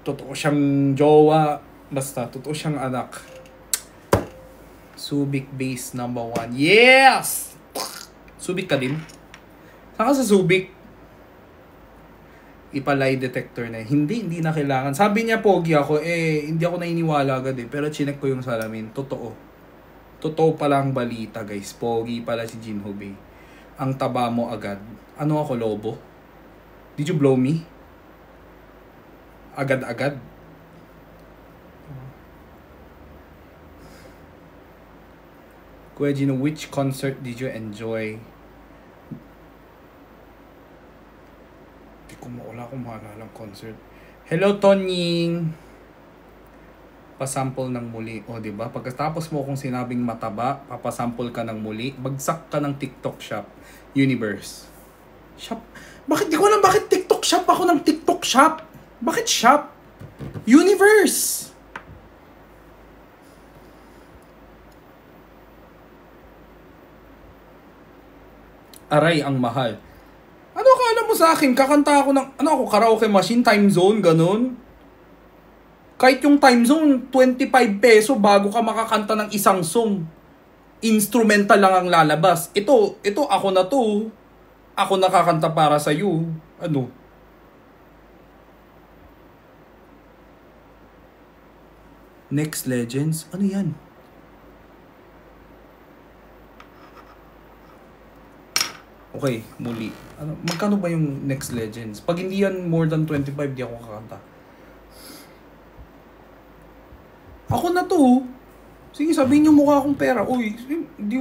totoo siyang jowa. Basta, totoo siyang anak. Subic base number 1. Yes! Subic ka din? Saan ka sa Subic? Ipa-lie detector na. Hindi na kailangan. Sabi niya, pogi ako. Hindi ako nainiwala agad eh. Pero chinek ko yung salamin. Totoo pala ang balita, guys. Pogi pala si Jinho Bae. Ang taba mo agad. Ano ako, lobo? Did you blow me? Agad-agad. Kuya Gino, which concert did you enjoy? Wala akong maalalang concert. Hello, Tonying! Pasample ng muli. O, diba? Pagkatapos mo kung sinabing mataba, papasample ka ng muli, bagsak ka ng TikTok shop. Universe. Shop? Bakit? Di ko alam bakit TikTok shop ako ng TikTok shop. Bakit shop? Universe! Aray, ang mahal. Ano akala mo sa akin? Kakanta ako ng, karaoke machine, time zone, ganun. Kahit yung time zone, 25 peso bago ka makakanta ng isang song. Instrumental lang ang lalabas. Ito, ako na to. Ako nakakanta para sa'yo. Ano? Next Legends? Ano yan? Okay, muli. Magkano ba yung Next Legends? Pag hindi yan more than 25, di ako kakanta. Ako na to. Sige, sabihin niyo mukha akong pera. Uy, di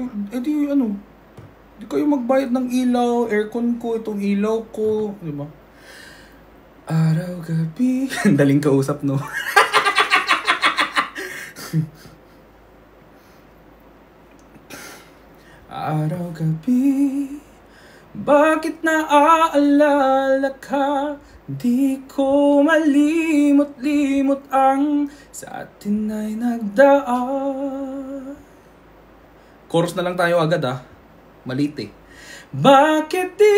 kayo magbayad ng ilaw, aircon ko, itong ilaw ko. Diba? Araw, gabi. Daling kausap, no? Araw, gabi. Bakit naaalala ka? Di ko malimot-limot ang sa atin ay nagdaan. Chorus na lang tayo agad Malit eh. Bakit di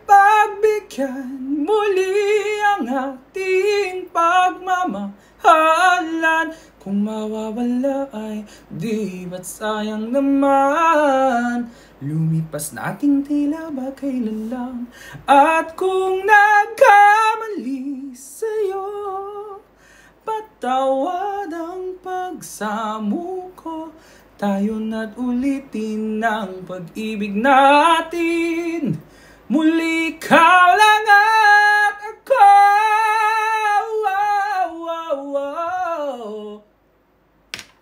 pagbigyan muli ang ating pagmamahalan? Kung mawawala ay di ba't sayang naman? Lumipas nating tila ba kailan lang? At kung nagkamali sa'yo, patawad ang pagsamo ko. Tayo na't ulitin ang pag-ibig natin. Muli ikaw lang at ako.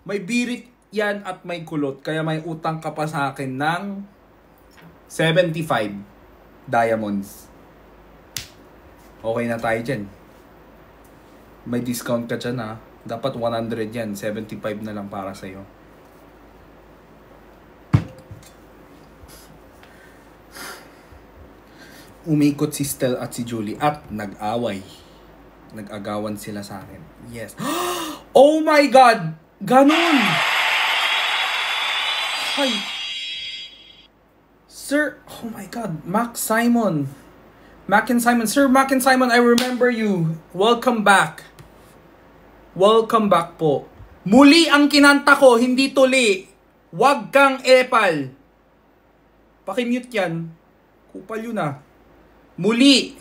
May birit yan at may kulot. Kaya may utang ka pa sa akin ng 75 diamonds. Okay na tayo dyan. May discount ka dyan Dapat 100 yan. 75 na lang para sa'yo. Umikot si Stel at si Julie at nag-away. Nag-agawan sila sa akin. Yes. Oh my God! Ganun! Hi! Sir, oh my God, Mac and Simon. Sir, Mac and Simon, I remember you. Welcome back. Welcome back po. Muli ang kinanta ko, hindi tuli. Wag kang epal. Pakimute yan. Kupal yun Muli.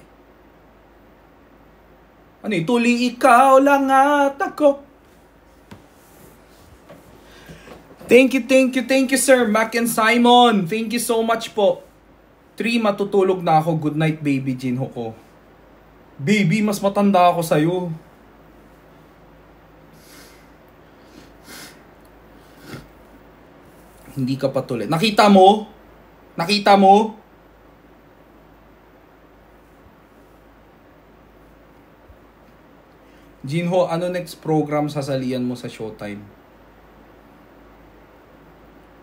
Ano tuli ikaw lang at ako. Thank you, sir. Mac and Simon. Thank you so much po. 3, matutulog na ako. Good night, baby Jinho ko. Baby, mas matanda ako sa'yo. Hindi ka patuloy. Nakita mo? Jinho, ano next program sasalian mo sa Showtime?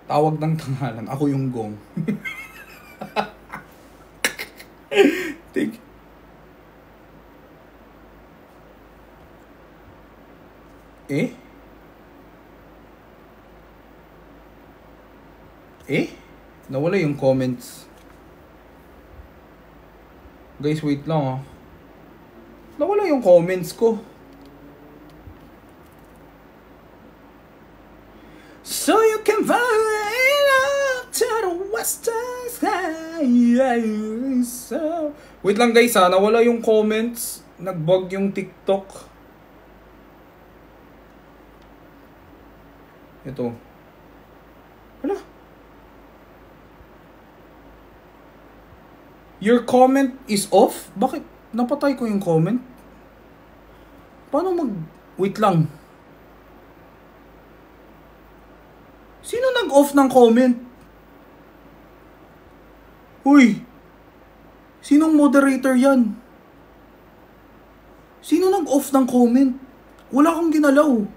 Tawag ng tanghalan. Ako yung gong. Nawala yung comments. Guys, wait lang Nawala yung comments ko. So you can fly up to the western sky. So... Wait lang guys ha, nawala yung comments. Nag-bug yung TikTok. Ito. Wala. Your comment is off? Bakit? Napatay ko yung comment? Paano mag... Wait lang. Sino nag-off ng comment? Uy! Sinong moderator yan? Sino nag-off ng comment? Wala kang ginalaw.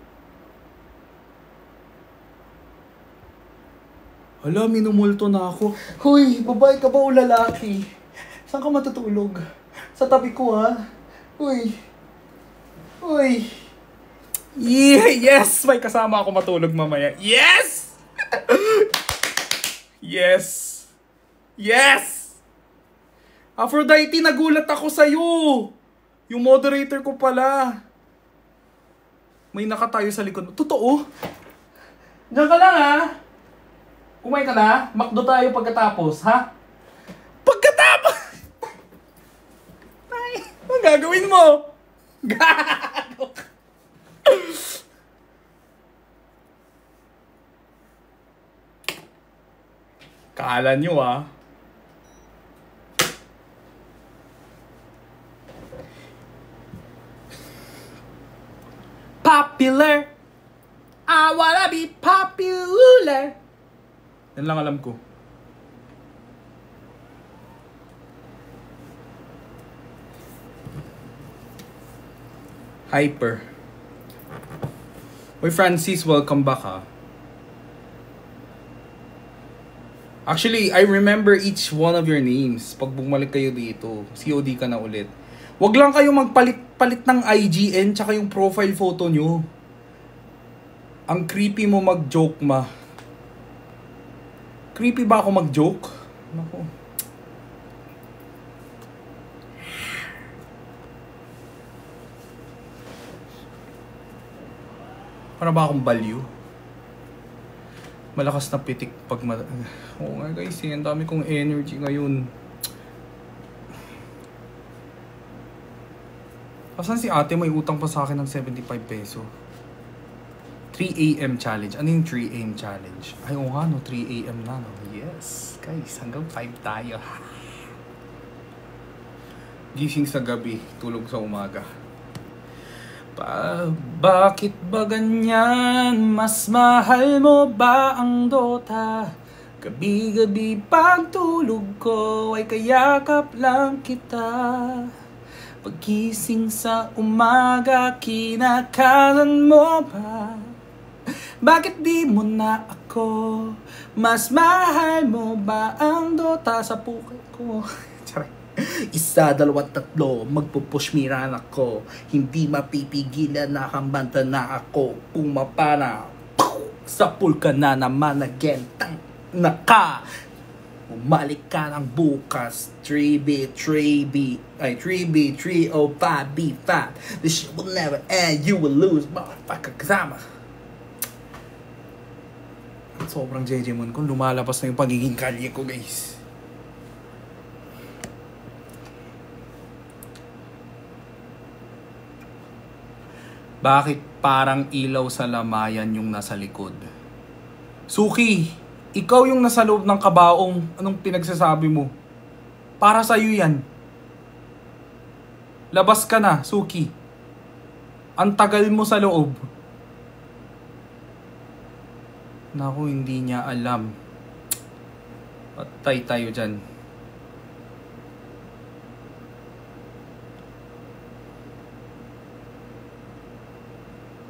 Hala, minumulto na ako. Hoy, babae ka ba o lalaki? Saan ka matutulog? Sa tabi ko ha? Uy. Uy. Yeah, yes! May kasama ako matulog mamaya. Yes! Yes! Yes! Aphrodite, nagulat ako sa'yo! Yung moderator ko pala. May nakatayo sa likod. Totoo? Diyan ka lang ha? Kumain ka na? Makdo tayo pagkatapos, ha? Pagkatapos! Ay, ang gagawin mo? Gago! Kala nyo ah. Popular. I wanna be popular. Yan lang alam ko. Hyper. Uy Francis, welcome back ha. Actually, I remember each one of your names. Pag bumalik kayo dito, COD ka na ulit. Wag lang kayo magpalit-palit ng IGN tsaka yung profile photo nyo. Ang creepy mo mag-joke ma. Creepy ba ako mag-joke? Naku. Para ba akong baliw? Malakas na pitik pag Oo nga guys, ang dami kong energy ngayon. Asan si ate? May utang pa sa akin ng 75 peso. 3 AM challenge. Ano yung 3 AM challenge? Ay, oo nga no, 3 AM na no. Yes, guys, hanggang 5 tayo. Gising sa gabi, tulog sa umaga. Bakit ba ganyan? Mas mahal mo ba ang Dota? Gabi-gabi pagtulog ko ay kayakap lang kita. Paggising sa umaga, kinakalan mo ba? Bakit di mo na ako? Mas mahal mo ba ang Dota sa pukat ko? Isa, dalawa, tatlo, magpupush miran ako. Hindi mapipigilan, nakambanta na ako. Pumapana, sa pool ka na naman again. Tang naka. Umalik ka ng bukas. 3B, 305B5. This shit will never end. You will lose, motherfucker, kasama. Sobrang JJ Mon ko. Lumalabas na yung pagiging kalye ko, guys. Bakit parang ilaw sa lamayan yung nasa likod? Suki, ikaw yung nasa loob ng kabaong. Anong pinagsasabi mo? Para sa'yo yan. Labas ka na, Suki. Ang tagal mo sa loob. Naku, hindi niya alam. Patay tayo dyan.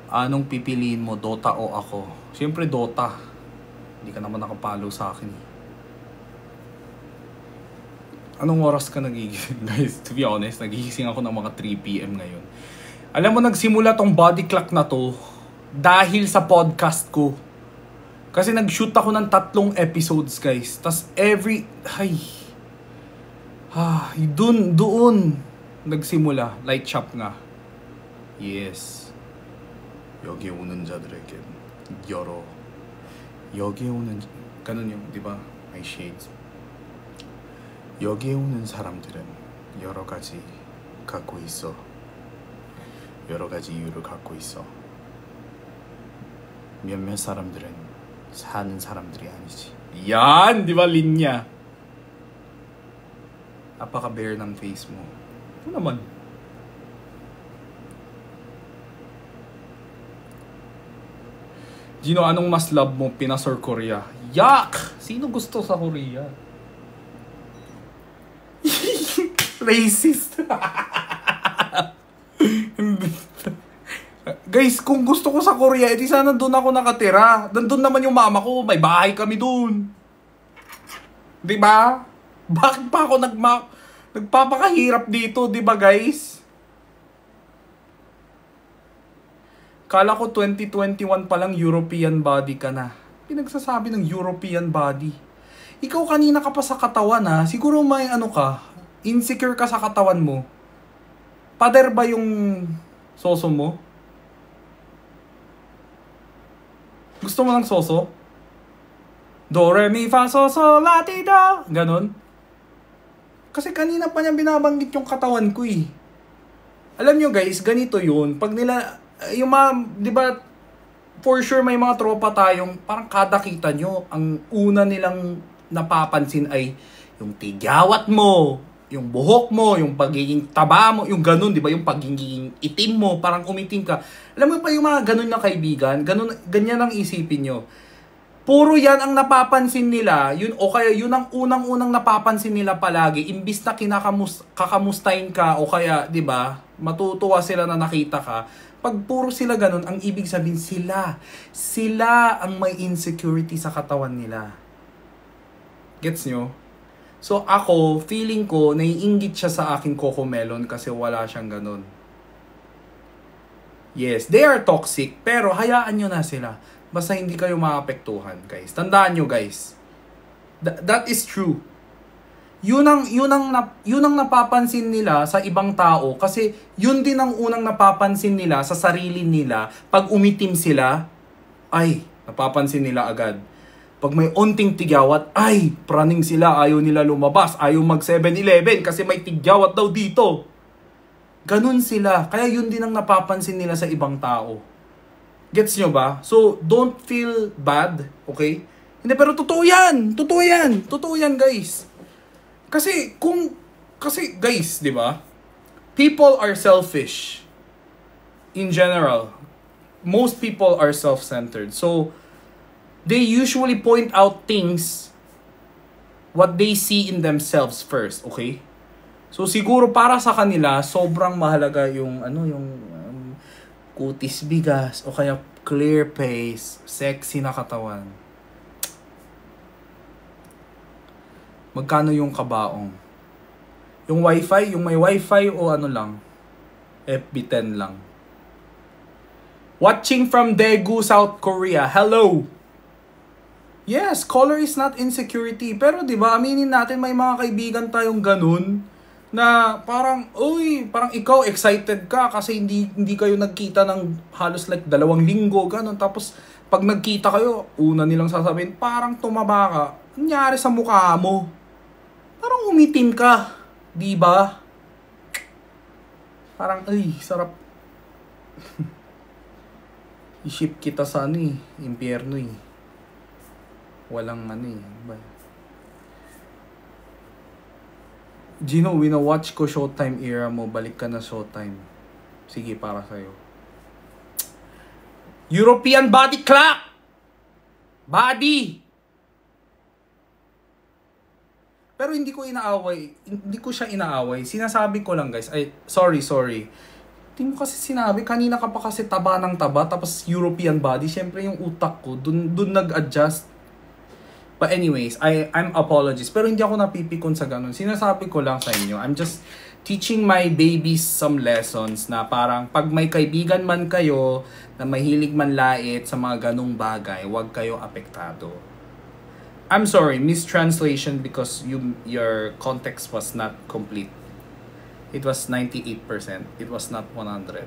Anong pipiliin mo, Dota o ako? Siyempre Dota. Hindi ka naman nakapalo sa akin. Anong oras ka nagigising? Guys, to be honest, nagigising ako ng mga 3 PM ngayon. Alam mo, nagsimula tong body clock na to dahil sa podcast ko. Kasi nag-shoot ako ng 3 episodes, guys. Tas doon nagsimula. Light shop nga. Yes. 여기 오는 자들에겐 여러 여기에 오는 ganun yung, di ba? May shades. 여기에 오는 사람들은 여러 가지 갖고 있어. 여러 가지 이유를 갖고 있어. 몇몇 사람들은 사는 사람들이 아니지. Yan! Di ba linya? Apaka-bare ng face mo. Ito naman. Gino, anong mas love mo, Pinas or Korea? Yuck! Sino gusto sa Korea? Racist. Guys, kung gusto ko sa Korea, edi sana doon ako nakatira. Nandun naman yung mama ko, may bahay kami doon. Diba? Bakit pa ako nagpapakahirap dito, diba guys? Kala ko 2021 pa lang European body ka na. Pinagsasabi ng European body. Ikaw kanina ka pa sa katawan ha. Siguro may ano ka, insecure ka sa katawan mo. Pader ba yung soso mo? Gusto mo ng soso? Do, re, mi, fa, so, so, la, ti, do. Ganon. Kasi kanina pa niya binabanggit yung katawan ko eh. Alam nyo guys, ganito yun. Pag nila, yung mga, di ba, for sure may mga tropa tayong parang kada kita nyo, ang una nilang napapansin ay yung tigyawat mo, yung buhok mo, yung pagiging taba mo, yung ganun, di ba, yung pagiging itim mo, parang umitim ka. Alam mo pa yung mga ganun na kaibigan, ganyan ang isipin nyo. Puro yan ang napapansin nila, yun, o kaya yun ang unang-unang napapansin nila palagi, imbis na kakamustahin ka, o kaya, di ba, matutuwa sila na nakita ka. Pag puro sila ganun, ang ibig sabihin sila ang may insecurity sa katawan nila. Gets nyo? So ako, feeling ko, naiinggit siya sa aking Cocomelon kasi wala siyang ganun. Yes, they are toxic, pero hayaan nyo na sila. Basta hindi kayo maapektuhan, guys. Tandaan nyo, guys. That is true. Yun ang napapansin nila sa ibang tao kasi yun din ang unang napapansin nila sa sarili nila. Pag umitim sila, ay, napapansin nila agad. Pag may onting tigyawat, ay, praning sila, ayaw nila lumabas, ayaw mag 7-Eleven kasi may tigyawat daw dito. Ganun sila. Kaya yun din ang napapansin nila sa ibang tao. Gets nyo ba? So, don't feel bad, okay? Hindi, pero totoo yan. Totoo yan. Totoo yan, guys. Kasi guys, 'di ba? People are selfish. In general, most people are self-centered. So they usually point out things what they see in themselves first, okay? So siguro para sa kanila sobrang mahalaga yung kutis bigas o kaya clear face, sexy na katawan. Magkano yung kabaong? Yung wifi? Yung may wifi o ano lang? FB10 lang. Watching from Daegu, South Korea. Hello! Yes, color is not insecurity. Pero di ba aminin natin may mga kaibigan tayong ganun na parang, parang ikaw excited ka kasi hindi kayo nagkita ng halos like 2 linggo, ganun. Tapos pag nagkita kayo, una nilang sasabihin, parang tumaba ka. Nangyari sa mukha mo? Parang umitim ka, di ba? Parang, sarap. I-ship kita sa impyerno eh. Walang Gino, wina-watch ko Showtime era mo, balik ka na Showtime. Sige, para sa'yo. European body clock! Body! Pero hindi ko siya inaaway. Sinasabi ko lang guys, sorry. Hindi mo kasi sinabi, kanina ka pa kasi taba ng taba, tapos European body, syempre yung utak ko, dun nag-adjust. But anyways, I'm apologies. Pero hindi ako napipikon sa ganun. Sinasabi ko lang sa inyo, I'm just teaching my babies some lessons na parang pag may kaibigan man kayo na mahilig man lait sa mga ganung bagay, huwag kayo apektado. I'm sorry, mistranslation because your context was not complete. It was 98%. It was not 100.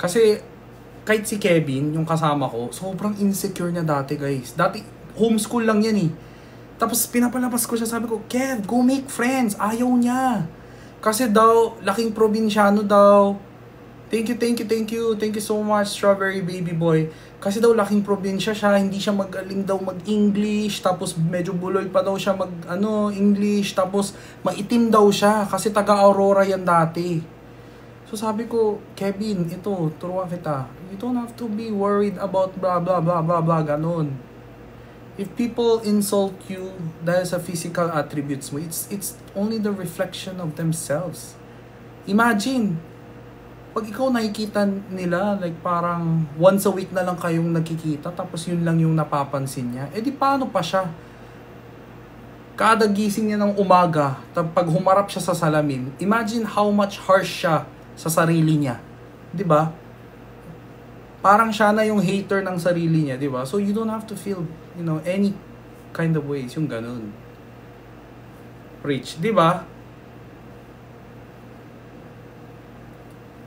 Kasi, kahit si Kevin, yung kasama ko, sobrang insecure niya dati, guys. Dati, homeschool lang yan eh. Tapos, pinapalabas ko siya, sabi ko, Kev, go make friends. Ayaw niya. Kasi daw, laking probinsyano daw. Thank you so much, Strawberry Baby Boy. Kasi daw laking probinsya siya, hindi siya magaling daw mag-English, tapos medyo buloy pa daw siya English, tapos maitim daw siya kasi taga-Aurora yan dati. So sabi ko, Kevin, ito, turuan kita. You don't have to be worried about blah blah blah blah blah, ganon. If people insult you dahil sa physical attributes mo, it's only the reflection of themselves. Imagine, pag ikaw nakikita nila, like parang once a week na lang kayong nagkikita, tapos yun lang yung napapansin niya, di paano pa siya? Kada gising niya ng umaga, pag humarap siya sa salamin, imagine how much harsh siya sa sarili niya. Di ba? Parang siya na yung hater ng sarili niya, di ba? So you don't have to feel, any kind of ways, yung ganun. Rich, di ba?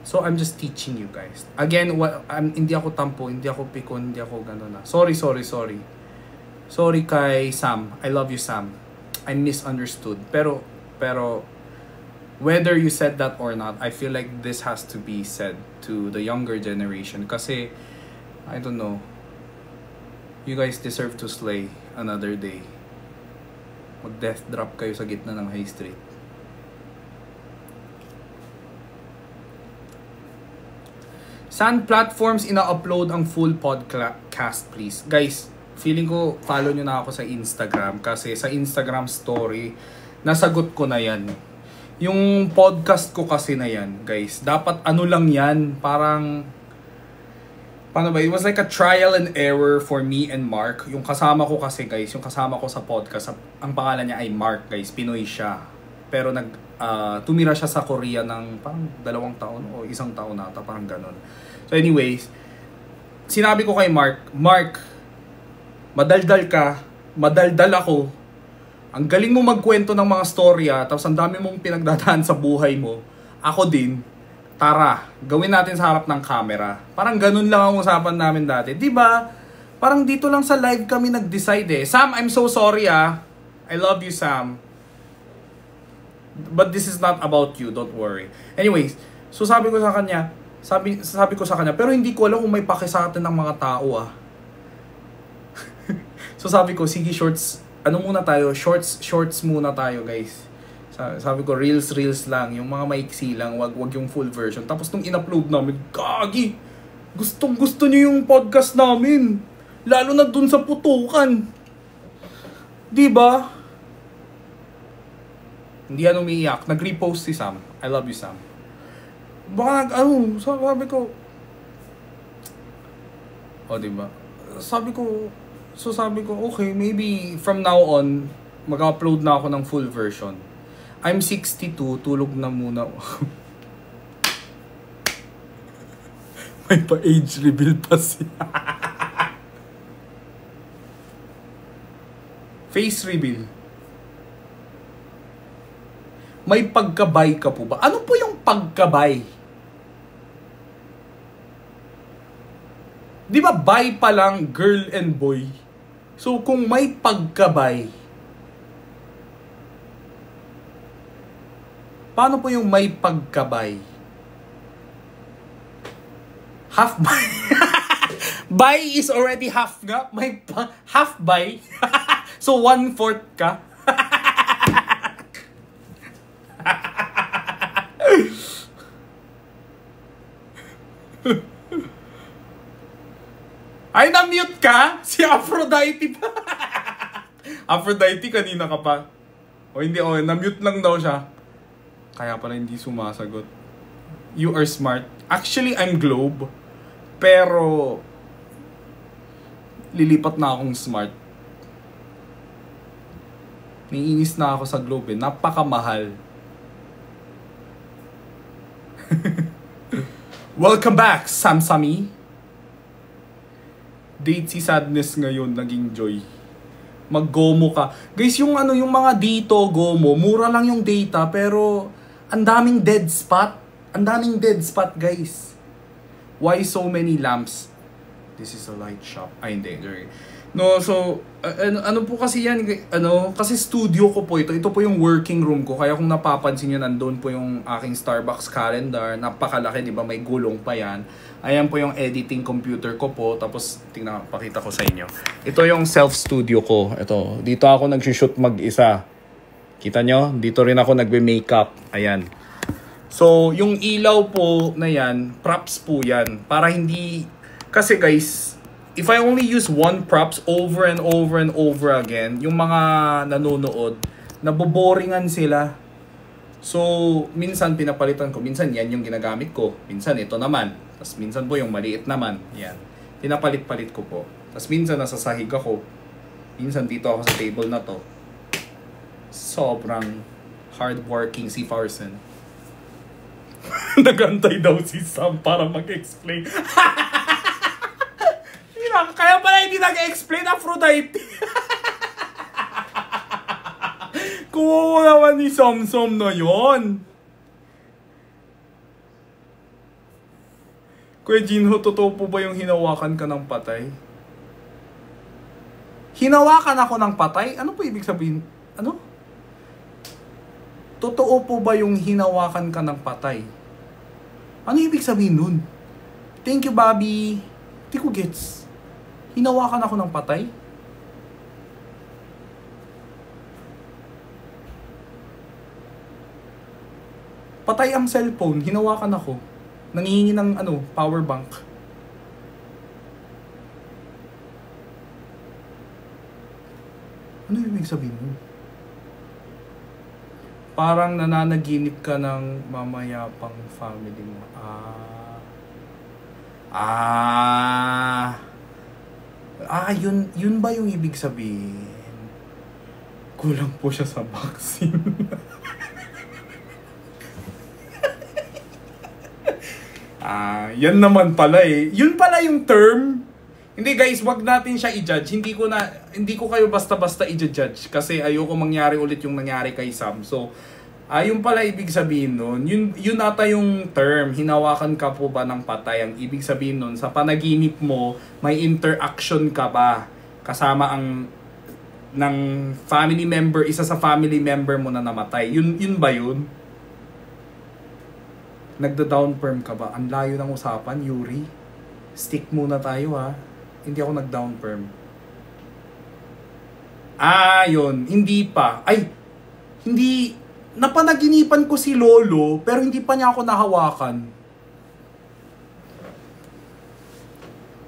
So, I'm just teaching you guys. Again, hindi ako tampo, hindi ako pikon, hindi ako gano'n na. Sorry. Sorry kay Sam. I love you, Sam. I misunderstood. Pero, whether you said that or not, I feel like this has to be said to the younger generation. Kasi, I don't know, you guys deserve to slay another day. Mag-death drop kayo sa gitna ng high street. Saan platforms ina-upload ang full podcast, please? Guys, feeling ko follow nyo na ako sa Instagram kasi sa Instagram story, nasagot ko na yan. Yung podcast ko kasi na yan, guys, dapat lang yan, parang, paano ba? It was like a trial and error for me and Mark. Yung kasama ko kasi, guys, yung kasama ko sa podcast, ang pangalan niya ay Mark, guys, Pinoy siya. Pero tumira siya sa Korea ng parang 2 taon o 1 taon nata, parang ganun. So anyways, sinabi ko kay Mark, madaldal ka, madaldal ako. Ang galing mo magkwento ng mga storya, tapos ang dami mong pinagdadaan sa buhay mo. Ako din, tara, gawin natin sa harap ng camera. Parang ganun lang ang usapan namin dati. Diba? Parang dito lang sa live kami nag-decide eh. Sam, I'm so sorry ah. I love you, Sam. But this is not about you, don't worry. Anyways, so sabi ko sa kanya, pero hindi ko alam kung may pake sa atin ng mga tao ah. So sabi ko, sige shorts, muna tayo, shorts muna tayo guys. Sabi ko, reels lang, yung mga maiksi lang, wag yung full version. Tapos nung in-upload namin, gagi, gusto niyo yung podcast namin. Lalo na dun sa putukan. Diba? Hindi yan umiiyak. Nag-repost si Sam. I love you, Sam. Baka sabi ko, diba? Sabi ko, okay, maybe from now on, mag-upload na ako ng full version. I'm 62, tulog na muna. May pa-age reveal pa siya. Face reveal. May pagkabay ka po ba? Ano po yung pagkabay? Di ba bi pa lang, girl and boy? So kung may pagkabay, paano po yung may pagkabay? Half bi? Bi is already half nga. May half bi. So 1/4 ka. Ay, na-mute ka? Si Aphrodite pa. Aphrodite, kanina ka pa. Hindi, na-mute lang daw siya. Kaya pala hindi sumasagot. You are smart. Actually, I'm Globe. Pero, lilipat na akong smart. Naiinis na ako sa Globe eh. Napakamahal. Welcome back, Samsami. Date si Sadness ngayon, naging joy. Mag-gomo ka. Guys, yung mga dito, gomo, mura lang yung data, pero ang daming dead spot. Ang daming dead spot, guys. Why so many lamps? This is a light shop. Ay, hindi. No, so, ano po kasi yan, kasi studio ko po ito. Ito po yung working room ko. Kaya kung napapansin nyo, nandun po yung aking Starbucks calendar. Napakalaki, di ba? May gulong pa yan. Ayan po yung editing computer ko po. Tapos, tingnan, pakita ko sa inyo. Ito yung self-studio ko. Ito, dito ako nag-shoot mag-isa. Kita nyo? Dito rin ako nagbe-makeup. Ayan. So, yung ilaw po na yan, props po yan. Para hindi... Kasi guys, if I only use one props over and over and over again, yung mga nanonood, naboboringan sila. So, minsan pinapalitan ko. Minsan yan yung ginagamit ko. Minsan ito naman. Tapos minsan po yung maliit naman. Yan. Pinapalit-palit ko po. Tapos minsan nasa sahig ako. Minsan dito ako sa table na to. Sobrang hardworking si Farson. Nagantay daw si Sam para mag-explain. Kaya pala hindi nag-explain Aphrodite. Kuha naman ni Samsam na yon. Kuya Jinho, totoo po ba yung hinawakan ka ng patay? Hinawakan ako ng patay? Ano po ibig sabihin? Ano? Totoo po ba yung hinawakan ka ng patay? Ano ibig sabihin nun? Thank you, Bobby. Di ko gets. Hinawakan ako ng patay? Patay ang cellphone, hinawakan ako. Nangihingi ng power bank. Ano ibig sabihin mo? Parang nananaginip ka ng mamayapang family mo. Yun ba yung ibig sabihin? Kulang po siya sa vaccine. Yan naman pala eh. Yun pala yung term. Hindi guys, wag natin siya i-judge. Hindi ko kayo basta-basta i-judge kasi ayoko mangyari ulit yung nangyari kay Sam. So, yung pala ibig sabihin nun, yun ata yung term, hinawakan ka po ba ng patay? Ang ibig sabihin nun, sa panaginip mo, may interaction ka ba kasama ng family member, isa sa family member mo na namatay? Yun ba yun? Nagda-down perm ka ba? Ang layo ng usapan, Yuri. Stick muna tayo ha. Hindi ako nag-down perm. Yun. Hindi pa. Hindi. Napanaginipan ko si Lolo, pero hindi pa niya ako nahawakan.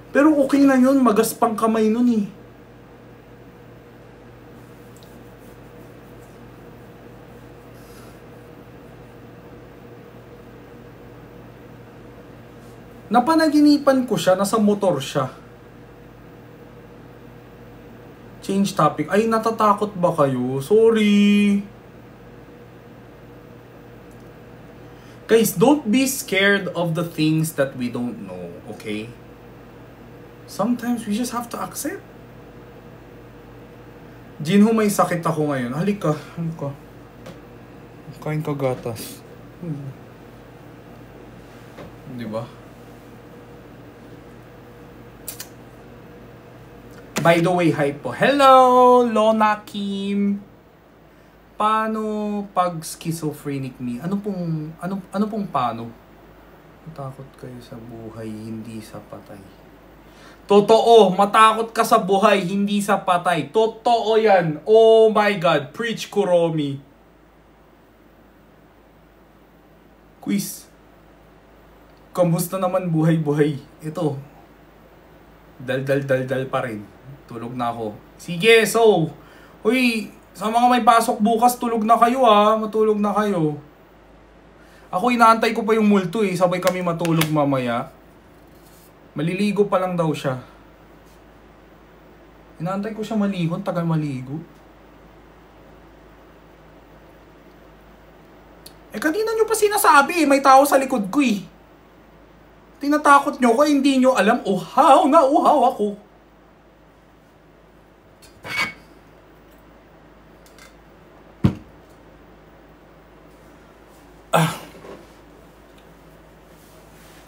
Pero okay na yun. Magaspang kamay nun eh. Napanaginipan ko siya, nasa motor siya. Change topic. Ay, natatakot ba kayo? Sorry. Guys, don't be scared of the things that we don't know, okay? Sometimes we just have to accept. Jinho, may sakit ako ngayon. Halika. Halika. Kain ka gatas. Diba? By the way, hi po. Hello, Lona Kim. Paano pag schizophrenic me? Ano pong paano? Matakot kayo sa buhay, hindi sa patay. Totoo, matakot ka sa buhay, hindi sa patay. Totoo yan. Oh my God, preach Kuromi. Quiz. Kamusta naman buhay-buhay? Ito. Dal pa rin. Tulog na ako. Sige, so. Uy, sa mga may pasok bukas, tulog na kayo ha. Matulog na kayo. Ako inaantay ko pa yung multo eh. Sabay kami matulog mamaya. Maliligo pa lang daw siya. Inaantay ko siya maligo. Tagal maligo. Kanina nyo pa sinasabi eh. May tao sa likod ko eh. Tinatakot nyo ko, hindi nyo alam. Uhaw na uhaw ako.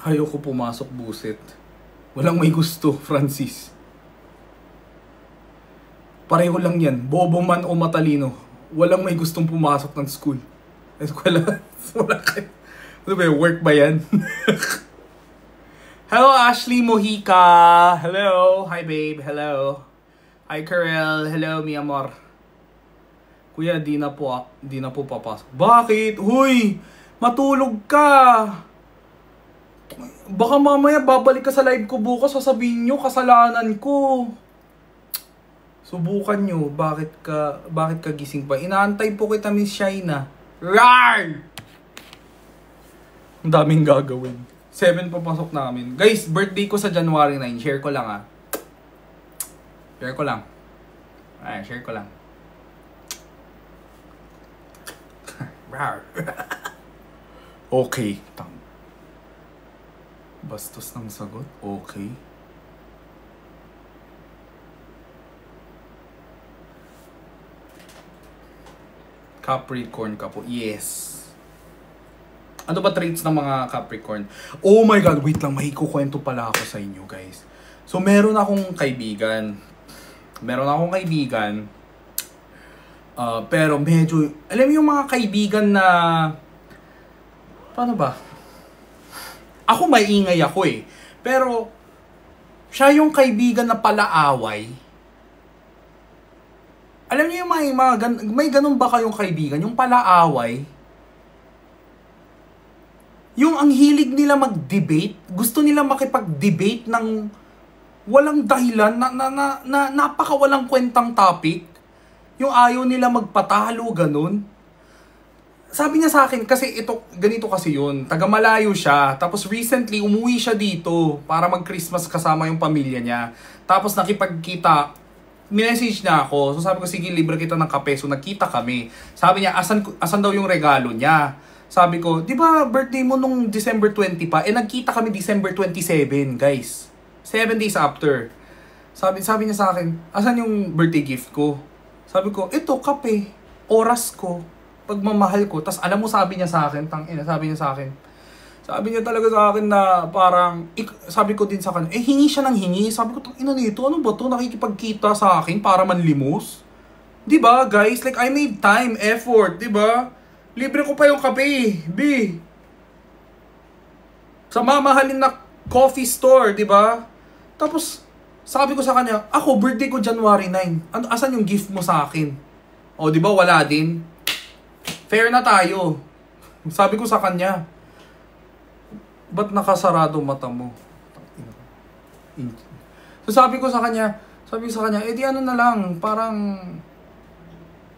Ayoko pumasok, buset. Walang may gusto, Francis. Pareho lang yan. Bobo man o matalino. Walang may gustong pumasok ng school. Eskwela. Wala kayo. Ano ba, work ba yan? Hello, Ashley Mojica. Hello. Hi, babe. Hello. Hi, Karel. Hello, mi amor. Kuya, di na po papasok. Bakit? Huy! Matulog ka! Baka mamaya babalik ka sa live ko bukas, sasabihin nyo, kasalanan ko. Subukan nyo, bakit ka gising pa? Inaantay po kita, Miss Shaina. Rar! Ang daming gagawin. 7 papasok namin. Guys, birthday ko sa January 9. Share ko lang ah. Share ko lang. Ay, share ko lang. Rar. Okay. Bastos ng sagot. Okay. Capricorn ka po. Yes. Ano ba traits ng mga Capricorn? Oh my God, wait lang. May kukwento pala ako sa inyo, guys. So, meron akong kaibigan. Pero medyo, alam mo yung mga kaibigan na, paano ba? Ako maingay ako eh. Pero, siya yung kaibigan na palaaway. Alam niyo yung may ganun ba kayong kaibigan? Yung palaaway. Yung ang hilig nila mag-debate. Gusto nila makipag-debate ng walang dahilan, na napaka-walang kwentang topic. Yung ayaw nila magpatalo, ganun. Sabi niya sa akin, kasi ganito kasi yun. Taga-malayo siya. Tapos recently, umuwi siya dito para mag-Christmas kasama yung pamilya niya. Tapos nakipagkita, minessage niya ako. So sabi ko, sige, libre kita ng kape. So nagkita kami. Sabi niya, asan daw yung regalo niya? Sabi ko, di ba birthday mo nung December 20 pa? Nagkita kami December 27, guys. 7 days after. Sabi niya sa akin, asan yung birthday gift ko? Sabi ko, ito, kape. Oras ko. Pagmamahal ko. Tas alam mo, sabi niya sa akin, sabi niya talaga sa akin na parang, sabi ko din sa kanya, hingi siya ng hingi. Sabi ko, ina nito, ano ba to? Nakikipagkita sa akin para manlimos? Diba, guys? Like, I made time, effort, diba? Libre ko pa yung kape, B. Sa mamahalin na coffee store, diba? Tapos, sabi ko sa kanya, ako, birthday ko January 9. Asan yung gift mo sa akin? O, diba, wala din? Fair na tayo. Sabi ko sa kanya, ba't nakasarado mata mo? So sabi ko sa kanya, di ano na lang, parang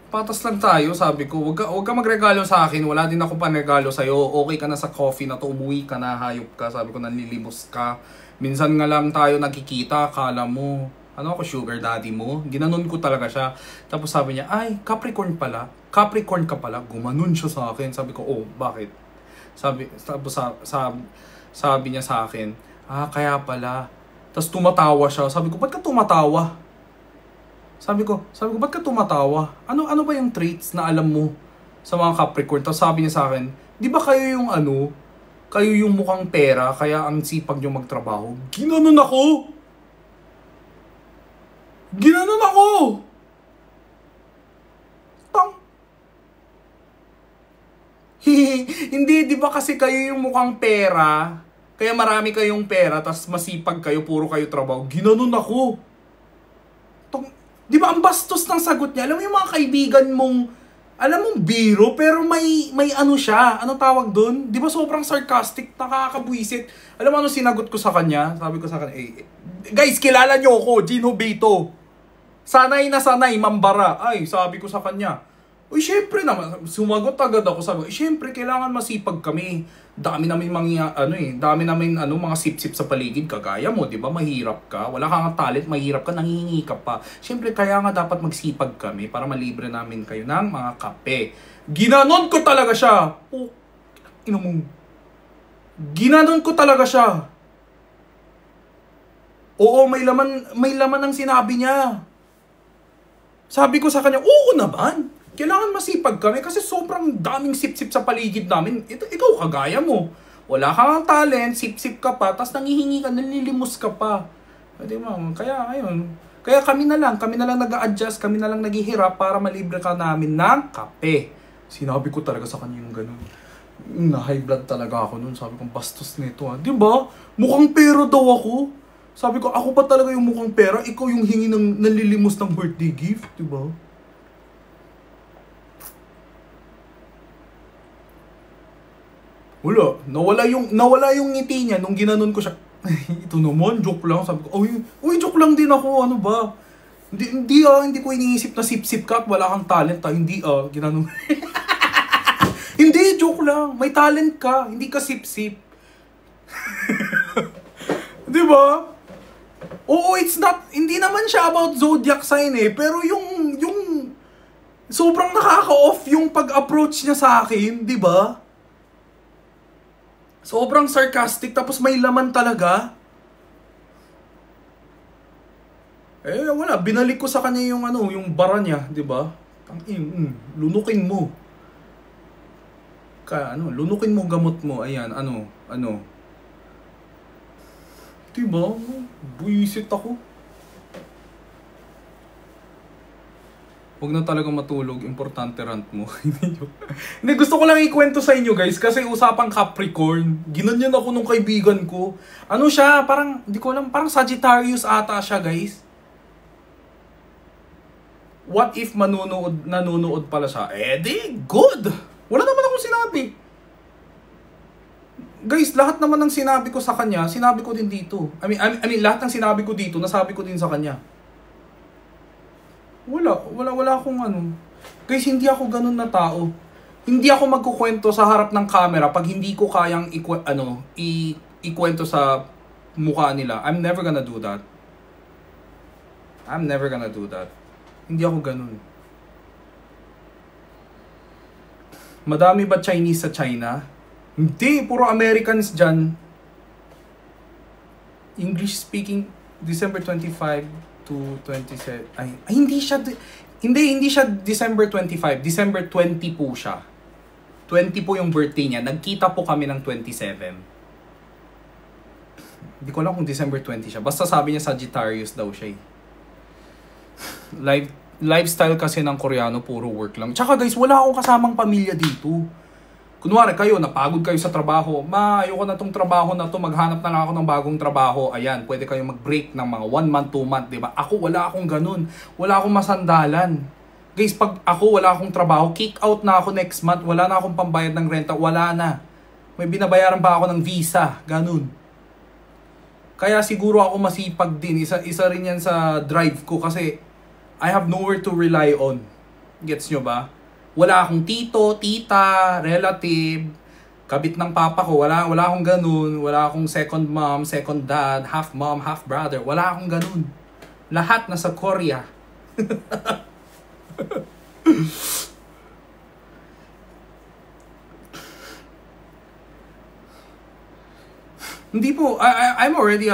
patas lang tayo, sabi ko. Huwag ka magregalo sa akin, wala din ako panregalo sa'yo. Okay ka na sa coffee na to, umuwi ka na, hayop ka. Sabi ko, nanlilimos ka. Minsan nga lang tayo nagkikita, akala mo, ano ako, sugar daddy mo? Ginanon ko talaga siya. Tapos sabi niya, ay, Capricorn ka pala. Gumanon siya sa akin. Sabi ko, oh, bakit? Sabi niya sa akin, kaya pala. Tapos tumatawa siya. Sabi ko, ba't ka tumatawa? Sabi ko, ba't ka tumatawa? Ano ba yung traits na alam mo sa mga Capricorn? Tapos sabi niya sa akin, di ba kayo yung mukhang pera, kaya ang sipag niyo magtrabaho? Ginanon ako! Hindi, di ba kasi kayo yung mukhang pera, kaya marami kayong pera, tas masipag kayo, puro kayo trabaho. Ginanon ako. Di ba ang bastos ng sagot niya? Alam mo yung mga kaibigan mong, alam mong biro, pero may ano siya, ano tawag doon? Di ba sobrang sarcastic, nakakabuisit. Alam mo ano sinagot ko sa kanya? Sabi ko sa kanya, guys, kilala niyo ako, Gino Beto. Sanay na sanay, mambara. Ay, sabi ko sa kanya, uy, syempre naman, sumagot agad ako. Sabi ko, syempre, kailangan masipag kami. Dami namin mga sip-sip sa paligid, kagaya mo, di ba? Mahirap ka, wala kang talent, mahirap ka, nangihingi ka pa. Syempre, kaya nga dapat magsipag kami para malibre namin kayo ng mga kape. Ginanon ko talaga siya. Oh, ginanon ko talaga siya. Oo, may laman ang sinabi niya. Sabi ko sa kanya, oo naman. Kailangan masipag kami kasi sobrang daming sip-sip sa paligid namin. Ikaw, kagaya mo. Wala kang talent, sip-sip ka pa, tapos nangihingi ka, nalilimos ka pa. Di ba? Kaya ayun. Kaya kami na lang nag-a-adjust, kami na lang naghihirap para malibre ka namin ng kape. Sinabi ko talaga sa kanya yung ganun. Na-high blood talaga ako nun. Sabi ko, bastos nito ha. Diba? Mukhang pera daw ako. Sabi ko, ako ba talaga yung mukhang pera? Ikaw yung hingi ng nalilimos ng birthday gift. Diba? Wala. Nawala yung ngiti niya nung ginanon ko siya. Ito naman, joke lang. Sabi ko, uy, joke lang din ako. Ano ba? Hindi ko iniisip na sip-sip ka at wala kang talent ha. Hindi ginanon. Hindi, joke lang. May talent ka. Hindi ka sip-sip. Di ba? Oo, hindi naman siya about zodiac sign eh. Pero yung sobrang nakaka-off yung pag-approach niya sa akin. Di ba? Sobrang sarcastic tapos may laman talaga. Wala. Binalik ko sa kanya yung yung bara niya. Di ba? Lunukin mo. Lunukin mo gamot mo. Ayan, Diba? Buisit ako. Huwag na talaga matulog. Importante rant mo. Hindi, gusto ko lang ikwento sa inyo guys. Kasi usapang Capricorn. Ginanyan ako nung kaibigan ko. Ano siya? Parang, hindi ko alam. Parang Sagittarius ata siya guys. What if nanonood pala siya? Di, good! Wala naman akong sinabi. Guys, lahat naman ng sinabi ko sa kanya, sinabi ko din dito. I mean, lahat ng sinabi ko dito, nasabi ko din sa kanya. Wala akong Guys, hindi ako ganun na tao. Hindi ako magkukwento sa harap ng camera pag hindi ko kayang ikwento sa mukha nila. I'm never gonna do that. Hindi ako ganun. Madami ba Chinese sa China? Hindi, puro Americans dyan. English speaking, December 25 to 27. Hindi siya December 25. December 20 po siya. 20 po yung birthday niya. Nagkita po kami ng 27. Hindi ko alam kung December 20 siya. Basta sabi niya Sagittarius daw siya. Lifestyle kasi ng Koreano, puro work lang. Tsaka guys, wala akong kasamang pamilya dito. Kunwari kayo, napagod kayo sa trabaho. Ayoko na tong trabaho na to, maghanap na lang ako ng bagong trabaho. Ayan, pwede kayo mag-break ng mga 1 month, 2 month, diba? Ako, wala akong ganun. Wala akong masandalan. Guys, pag ako wala akong trabaho, kick out na ako next month. Wala na akong pambayad ng renta. Wala na. May binabayaran pa ako ng visa. Ganun. Kaya siguro ako masipag din. Isa rin yan sa drive ko kasi I have nowhere to rely on. Gets nyo ba? Wala akong tito, tita, relative, kabit ng papa ko. Wala akong ganun. Wala akong second mom, second dad, half mom, half brother. Wala akong ganun. Lahat nasa Korea. Hindi po, I'm already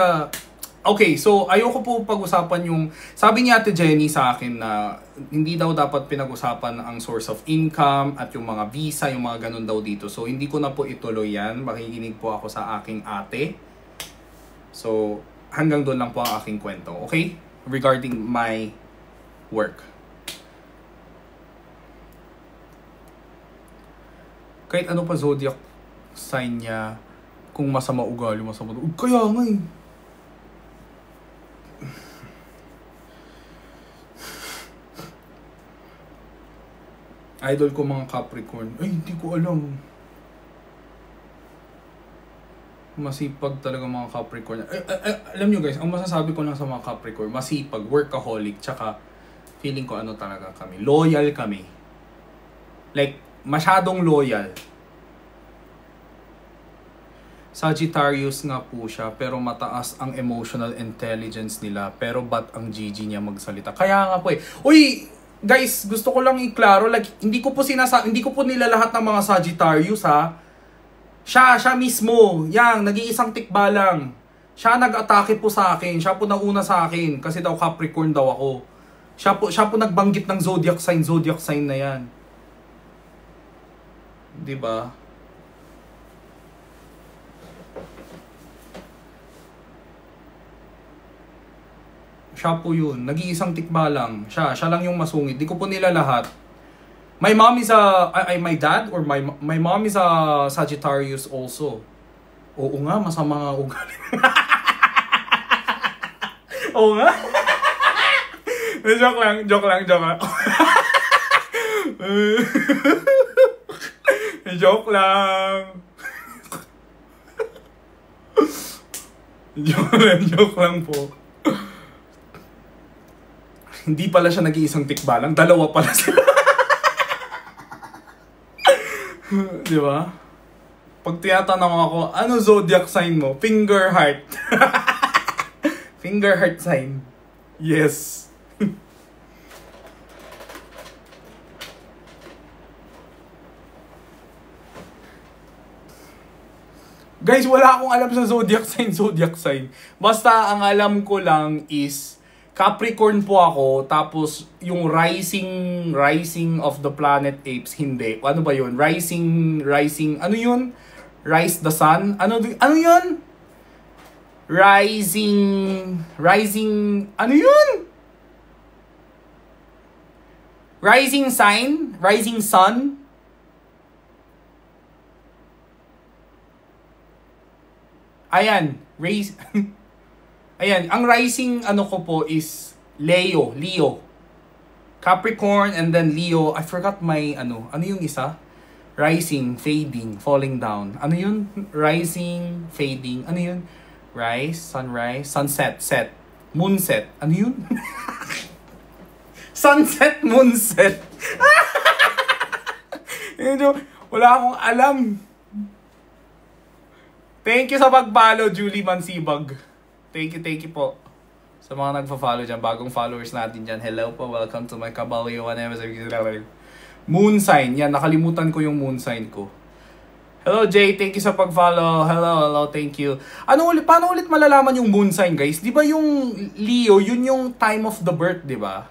okay, so ayoko po pag-usapan yung sabi ni Ate Jenny sa akin na hindi daw dapat pinag-usapan ang source of income at yung mga visa, yung mga ganun daw dito. So hindi ko na po ituloy yan. Makikinig po ako sa aking ate. So hanggang doon lang po ang aking kwento, okay? Regarding my work. Kahit ano pa zodiac sign niya, kung masama ugali, masama ugali. Kaya nga eh. Idol ko mga Capricorn. Hindi ko alam. Masipag talaga mga Capricorn. Alam nyo guys, ang masasabi ko lang sa mga Capricorn, masipag, workaholic, tsaka feeling ko talaga kami. Loyal kami. Like, masyadong loyal. Sagittarius nga po siya, pero mataas ang emotional intelligence nila. Pero ba't ang GG niya magsalita? Kaya nga po eh. Uy! Guys, gusto ko lang iklaro, like, hindi ko po nilalahat ng mga Sagittarius ha. Siya mismo, nag-iisang tikba lang. Siya nag-atake po sa akin, siya po nauna sa akin, kasi daw Capricorn daw ako. Siya po nagbanggit ng zodiac sign na yan. 'Di ba? Siya po yun. Nag-iisang tikbalang. Siya lang yung masungit. Di ko po nila lahat. My mom is my dad or my mom is a Sagittarius also. Oo nga, masama nga ugali. Oo nga. Joke lang. Joke lang. Joke lang po. Hindi pala siya nag-iisang tikbalang, dalawa pala sila. Di ba? Pag tinatanong ako, ano zodiac sign mo? Finger heart. Finger heart sign. Yes. Guys, wala akong alam sa zodiac sign. Basta ang alam ko lang is Capricorn po ako, tapos yung rising of the planet apes, hindi. Ano ba yun? Rising, ano yun? Rise the sun? Ano yun? Rising, ano yun? Rising sign? Rising sun? Ayan, ayan, ang rising ano ko po is Leo. Capricorn and then Leo. I forgot my ano yung isa? Rising, fading, falling down. Ano yun? Rising, fading. Ano yun? Rise, sunrise, sunset, set, moonset. Ano yun? Sunset, moonset. Wala akong alam. Thank you sa pag-follow, Julie Mansibag. Thank you po. Sa mga nagpa-follow dyan, bagong followers natin dyan. Hello po, welcome to my Caballo. Moon sign. Yan, nakalimutan ko yung moon sign ko. Hello, Jay. Thank you sa pag-follow. Hello, thank you. Paano ulit malalaman yung moon sign, guys? Di ba yung Leo, yun yung time of the birth, di ba?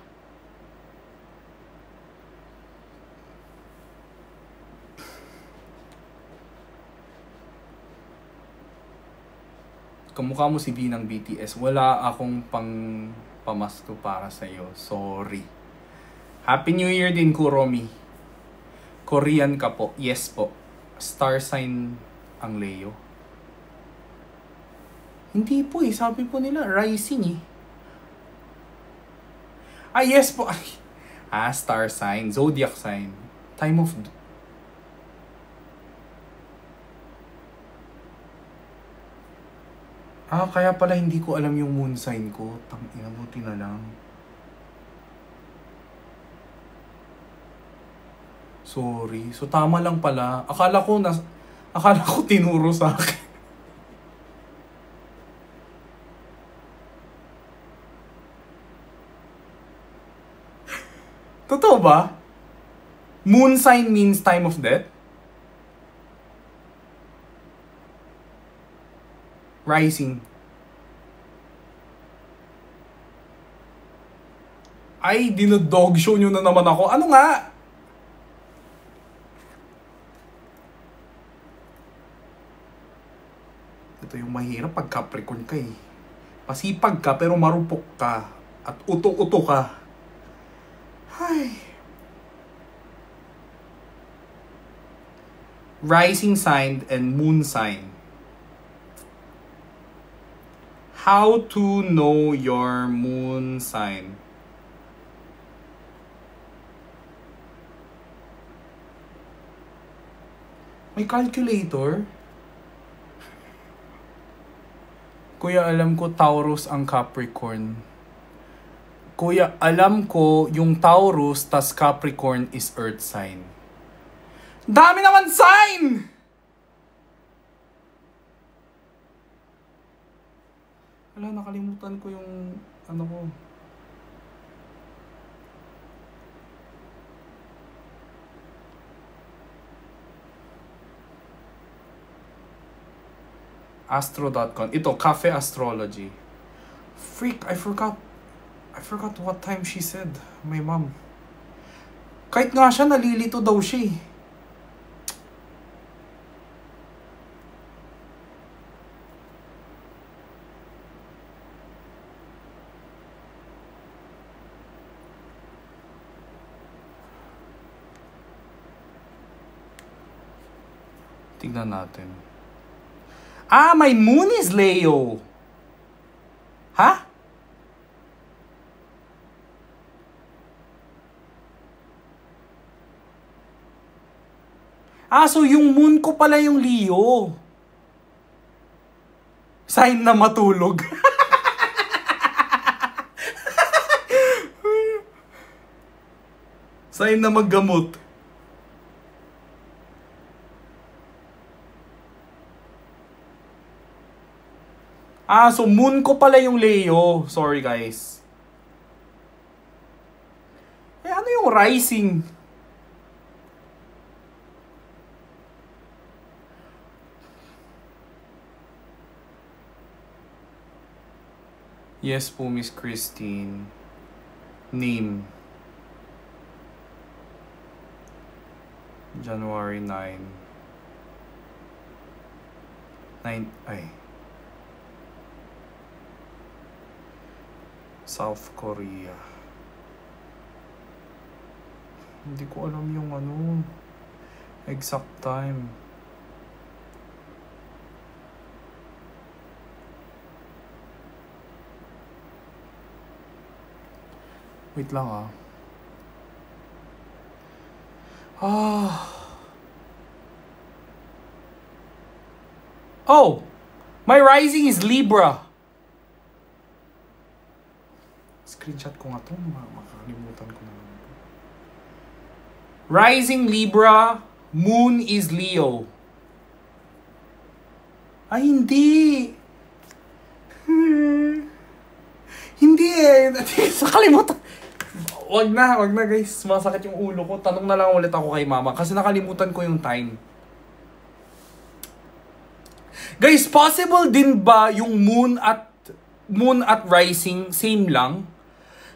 Kamukha mo si V ng BTS. Wala akong pamasko para sa'yo. Sorry. Happy New Year din, Kuromi. Korean ka po. Yes po. Star sign ang Leo. Hindi po eh. Sabi po nila, rising eh. Yes po. Star sign. Zodiac sign. Time of... kaya pala hindi ko alam yung moon sign ko. Tangina, buti na lang. Sorry. So tama lang pala. Akala ko tinuro sa akin. Totoo ba? Moon sign means time of death? Rising. Ay, dinodog show nyo na naman ako. Ano nga? Ito yung mahirap pag Capricorn ka eh. Pasipag ka pero marupok ka. At uto-uto ka. Ay. Rising sign and moon sign. How to know your moon sign? May calculator? Kuya, alam ko Taurus ang Capricorn. Kuya, alam ko yung Taurus tas Capricorn is Earth sign. Dami naman sign! Wala, nakalimutan ko yung ano ko. Astro.com. Ito, Cafe Astrology. Freak, I forgot what time she said. My mom. Kahit nga siya, nalilito daw siya eh. Tignan natin. Ah, my moon is Leo. Ha? Ah, so yung moon ko pala yung Leo. Sign na matulog. Sign na maggamot. Ah, so moon ko pala yung Leo. Sorry guys. Eh, ano yung rising? Yes po, Miss Christine. Name. January 9. South Korea. Hindi ko alam yung exact time. Wait lang ah. Oh! My rising is Libra. Screenshot ko nga ito. Makakalimutan ko na. Rising Libra, Moon is Leo. Ay, hindi. Hindi eh. Nakalimutan. Wag na guys. Masakit yung ulo ko. Tanong na lang ulit ako kay mama kasi nakalimutan ko yung time. Guys, possible din ba yung moon at rising same lang?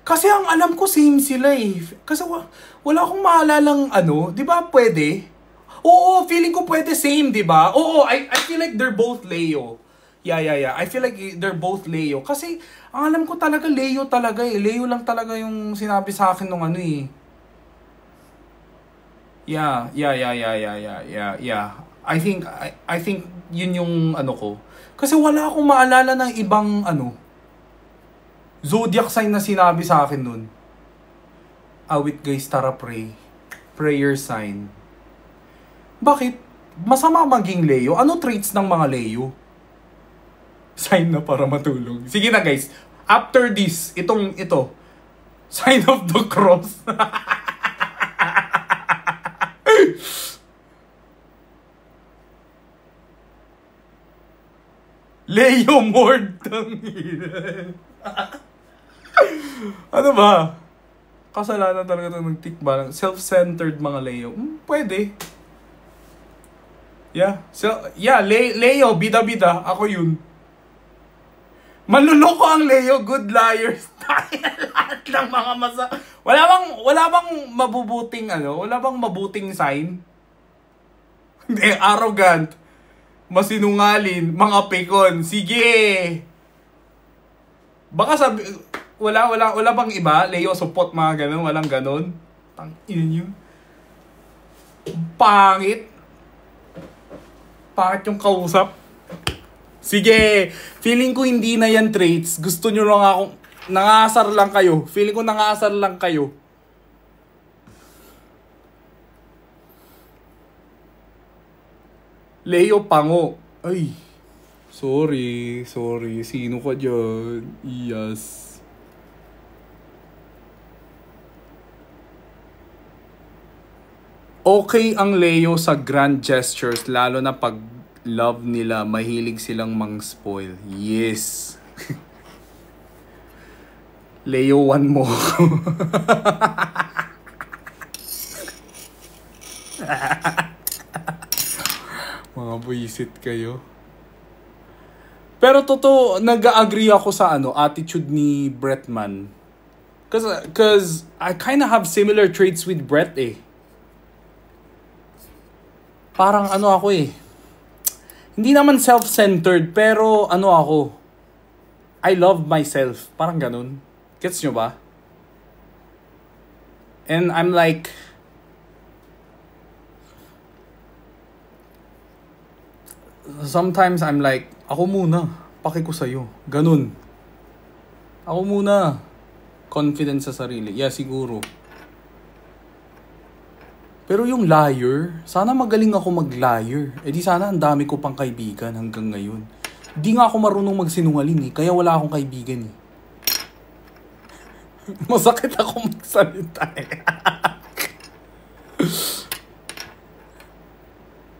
Kasi ang alam ko same sila eh. Kasi wala akong maalalang 'di ba pwede? Oo, feeling ko pwede same, 'di ba? Oo, I feel like they're both Leo. Yeah. I feel like they're both Leo. Kasi, ang alam ko talaga, Leo talaga eh. Leo lang talaga yung sinabi sa akin nung eh. Yeah. I think yun yung ko. Kasi wala akong maalala ng ibang zodiac sign na sinabi sa akin nun. Awit guys, tara pray. Prayer sign. Bakit? Masama maging Leo? Ano traits ng mga Leo? Sign na para matulog. Sige na guys. After this, ito. Sign of the cross. Leo Mord. Ano ba? Kasalanan talaga ito ng tikba. Self-centered mga Leo. Pwede. Yeah. Leo, bida-bida. Ako yun. Manluloko ang Leo, good liars. Lahat ng mga wala bang mabubuting wala bang mabuting sign? Hindi, arrogant, masinungalin, mga pikon. Sige. Baka sabi wala bang iba? Leo support mga ganun, walang ganun. Tangina yun. Pangit yung kausap. Sige, feeling ko hindi na yan traits. Gusto nyo lang akong, nangasar lang kayo. Feeling ko nangasar lang kayo. Leo Pango. Ay, sorry. Sino ka dyan? Yes. Okay ang Leo sa grand gestures, lalo na pag love nila, mahilig silang mang-spoil. Yes. Leo, one mo. Mga buisit kayo. Pero totoo, nag-agree ako sa attitude ni Bretman. Cause I kind of have similar traits with Brett eh. Parang ako eh. Hindi naman self-centered, pero ako. I love myself. Parang ganun. Gets nyo ba? And I'm like, sometimes I'm like, ako muna, paki ko sa'yo. Ganun. Ako muna. Confidence sa sarili. Yeah, siguro. Pero yung liar, sana magaling ako mag-liar. Eh di sana ang dami ko pang kaibigan hanggang ngayon. Di nga ako marunong magsinungaling eh, kaya wala akong kaibigan eh. Masakit ako magsalita eh.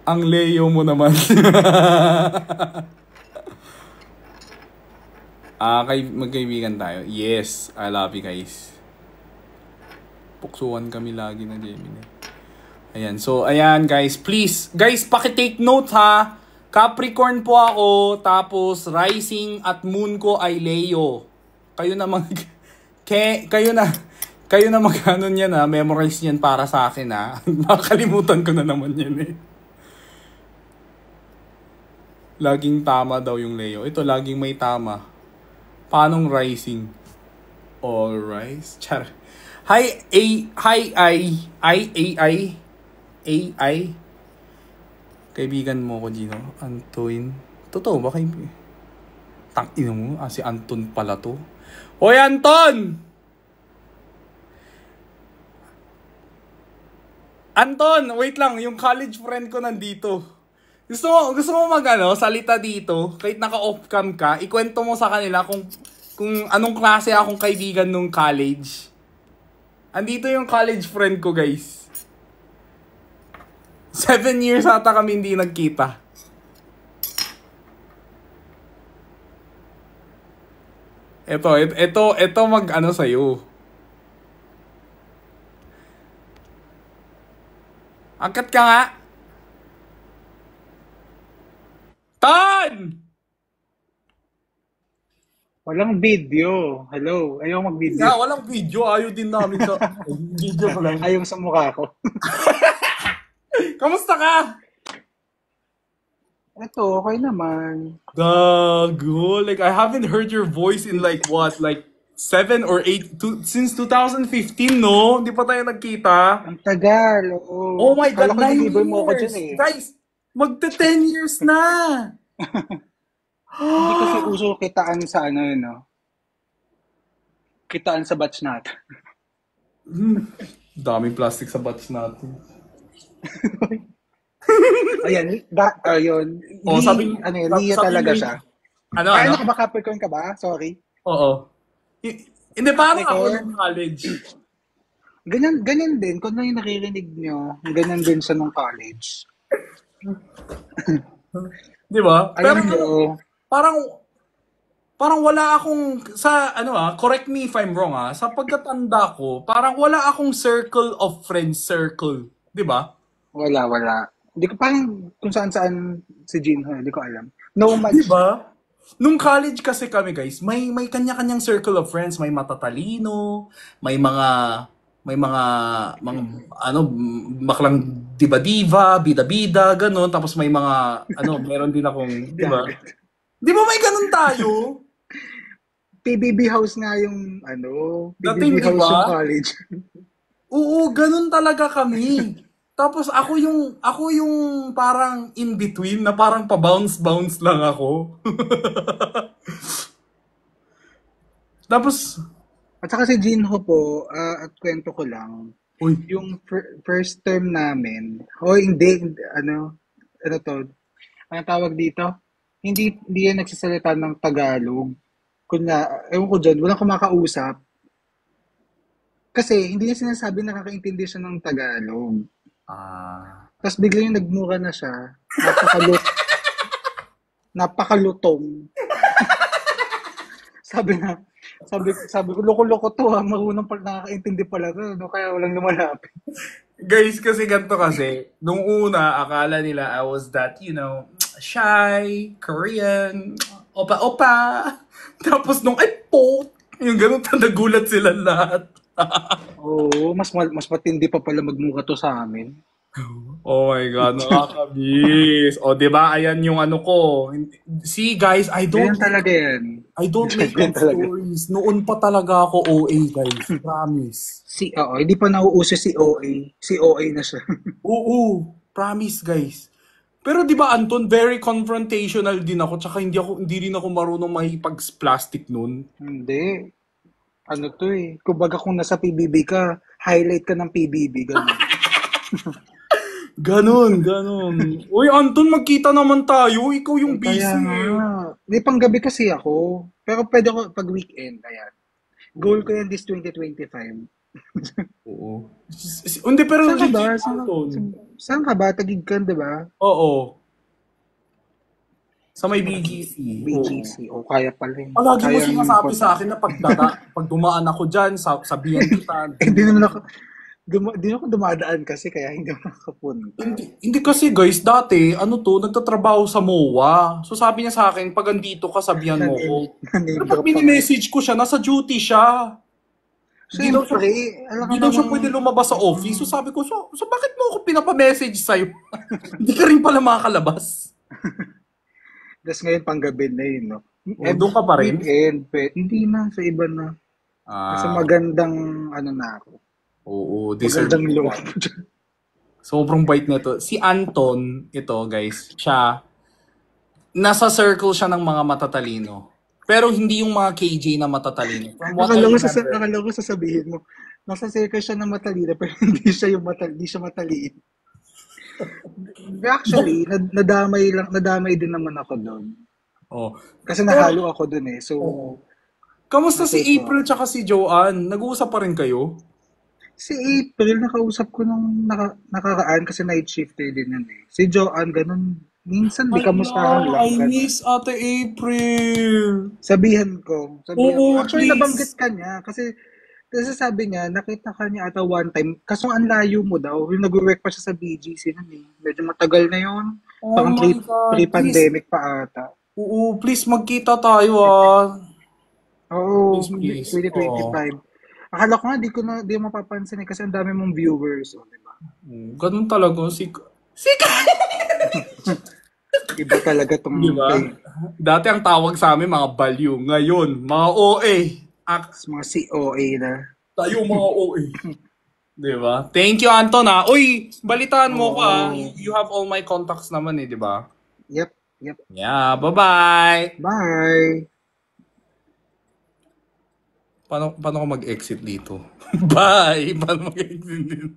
Ang Leo mo naman. Magkaibigan tayo. Yes, I love you guys. Puksuan kami lagi na Gemini. Ayan, so ayan guys, please. Guys, paki-take note ha. Capricorn po ako, tapos rising at moon ko ay Leo. Kayo na kayo na mag-ano niyan ha, memorize niyan para sa akin ha. Makakalimutan ko na naman yan eh. Laging tama daw yung Leo. Ito, laging may tama. Paanong rising? All rise. Char. Hi, AI. Kaibigan mo ko, Gino. Antoine. Totoo ba kaibigan? Tangina mo, si Anton pala to. Hoy, Anton! Anton, wait lang. Yung college friend ko nandito. Gusto mo salita dito, kahit naka-off cam ka, ikwento mo sa kanila kung anong klase akong kaibigan nung college. Andito yung college friend ko, guys. 7 years ata kami hindi nagkita. Ito sa'yo. Angkat ka nga. Tan! Walang video. Hello. Ayaw mag-video. Yeah, walang video. Ayaw din namin sa video ko lang. Ayaw sa mukha ko. Kamusta ka? Ito, okay naman. Gago. Like, I haven't heard your voice in like 7 or 8, since 2015, no? Hindi pa tayo nagkita. Ang tagal. Oo. Oh my God, Kala ko 9 nag-ibig mo ako years. dyan eh. Guys, magte-10 years na. Hindi kasi uso kitaan sa no? Kitaan sa batch natin. Daming plastic sa batch natin. Ayan, ayun. Sabi Leo talaga siya. Ano ka ba? Capricorn ka ba? Sorry. Oo. Hindi, parang ako ng college. Ganyan din. Kung ano yung naririnig nyo, ganyan din siya nung college. Di ba? Alam Pero mo, parang wala akong correct me if I'm wrong sa pagkatanda ko, parang wala akong circle of friends circle, 'di ba? Wala. Hindi ko parang kung saan si Jinho, hindi ko alam. No much. 'Di ba? Nung college kasi kami, guys, may kanya-kanyang circle of friends, may matatalino, may mga baklang diba-diva, bida-bida, ganun. Tapos may mga, meron din akong, di ba? Di ba may ganun tayo? PBB house nga yung, Dating, PBB house diba? yung college. Oo, ganun talaga kami. Tapos ako yung parang in between na parang pa-bounce lang ako. Tapos At saka si Jinho po, at kwento ko lang, uy, yung first term namin, hindi, ano tawag dito? Hindi yan nagsasalita ng Tagalog. Ewan ko dyan, walang kumakausap. Kasi hindi niya sinasabi nakakaintindi siya ng Tagalog. Tapos bigla yung nagmura na siya. Napakalutong. Sabi ko, loko-loko to marunong pala, nakakaintindi pala to, no? Kaya walang lumalapit. Guys, kasi ganito kasi, nung una, akala nila I was that, shy, Korean, opa. Tapos nung, yung ganun, nagulat sila lahat. Oo, mas matindi pa pala magmukha to sa amin. Oh my God, nakakabis. O, diba? Ayan yung ko. See, guys, I don't talaga yan. I don't make up stories. Noon pa talaga ako OA, guys. Promise. Hindi pa nauuso si OA. Si OA na siya. Oo, promise, guys. Pero 'di ba Anton, very confrontational din ako tsaka hindi rin ako marunong makipag-plastic nun. Hindi. Ano to eh. Kumbaga kung nasa PBB ka, highlight ka ng PBB, ganun. Ganun. Uy, Anton, magkita naman tayo. Ikaw yung Kaya busy nga. eh. Di panggabi kasi ako. Pero pwede ko pag weekend, ayan. Goal ko yan this 2025. Oo. Hindi, pero Saan ka ba? legit, Anton. Saan ka ba? Tagig ka, di ba? Oo. Sa may BGC. Oo. BGC. O, kaya pala eh. Palagi mo Kayang sinasabi sa punta. akin na pag dumaan ako dyan, sabihan kita. Eh, di naman ako, di ako dumadaan kasi kaya hindi ako nakapunta. Hindi kasi guys, dati, nagtatrabaho sa MOA. So sabi niya sa akin, pag andito ka, sabihan mo ko. Pero Naname pag drop pa nga. mini-message ko siya, nasa duty siya. Hindi daw siya, Siyempre, alam ka hindi daw siya namang, pwede lumabas sa office. So sabi ko, so bakit mo ako pinapa-message sa'yo? Hindi ka rin pala makakalabas. das ngayon panggabi na yun, no? O, doon ka pa rin? Weekend, hindi na, sa iba na. Nasa Ah, magandang, ano na ako. oo, deserve Magandang mo loob. yan. Sobrang bait nito. Si Anton, ito guys, nasa circle siya ng mga matatalino. Pero hindi yung mga KJ na matatalino. From what I remember. Akala ko sasabihin mo, nasa circle siya ng matalino, pero hindi siya matalino. Actually, nadamay din naman ako doon. Oh. Kasi Pero, nahalo ako doon eh. So, kamusta si natuto April ako. tsaka si Joanne? Nag-uusap pa rin kayo? Si April, nakausap ko nung nakaraan kasi night shifter din yun eh. Si Joanne, ganun. Minsan, di kamustahan Hala, lang, I ganun. miss Ate April. Sabihan ko. Oo, Actually, nabanggit please. ka niya kasi sabi niya, nakita ka niya ata one time. Kaso ang layo mo daw. Yung nag-work pa siya sa BGC nun eh. Medyo matagal na yun. Oh Parang my God, please. pre-pandemic pa ata. Oo, please magkita tayo ah. Oo, Please, please. Oh. 2025. Akala ko nga, di mo mapapansin eh, kasi ang dami mong viewers. Oh, diba? Ganun talaga. Si Iba talaga Di tong ba? Dati ang tawag sa amin mga baliw. Ngayon, mga OA. mga COA na. Tayo mga OA. Di ba? Thank you, Anton ah. Uy, balitaan mo ko ah. Oo. You have all my contacts naman eh, di ba? Yep, yep. Yeah, bye-bye. Bye! Paano ko mag-exit dito? Bye! Paano mag-exit dito?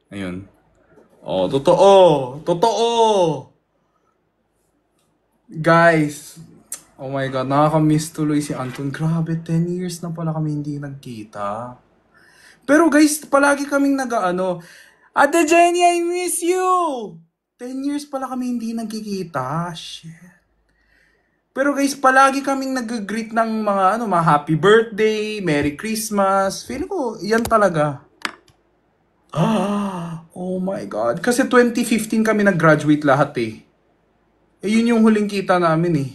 Ayun. Oh, totoo! Totoo! Guys, oh my God, nakaka-miss tuloy si Anton. Grabe, 10 years na pala kami hindi nagkita. Pero guys, palagi kaming Ate Jenny, I miss you! 10 years pala kami hindi nagkikita. Shit. Pero guys, palagi kaming nag-greet ng mga happy birthday, Merry Christmas. Feeling ko, yan talaga. Oh my God. Kasi 2015 kami nag-graduate lahat eh. Eh, yun yung huling kita namin eh.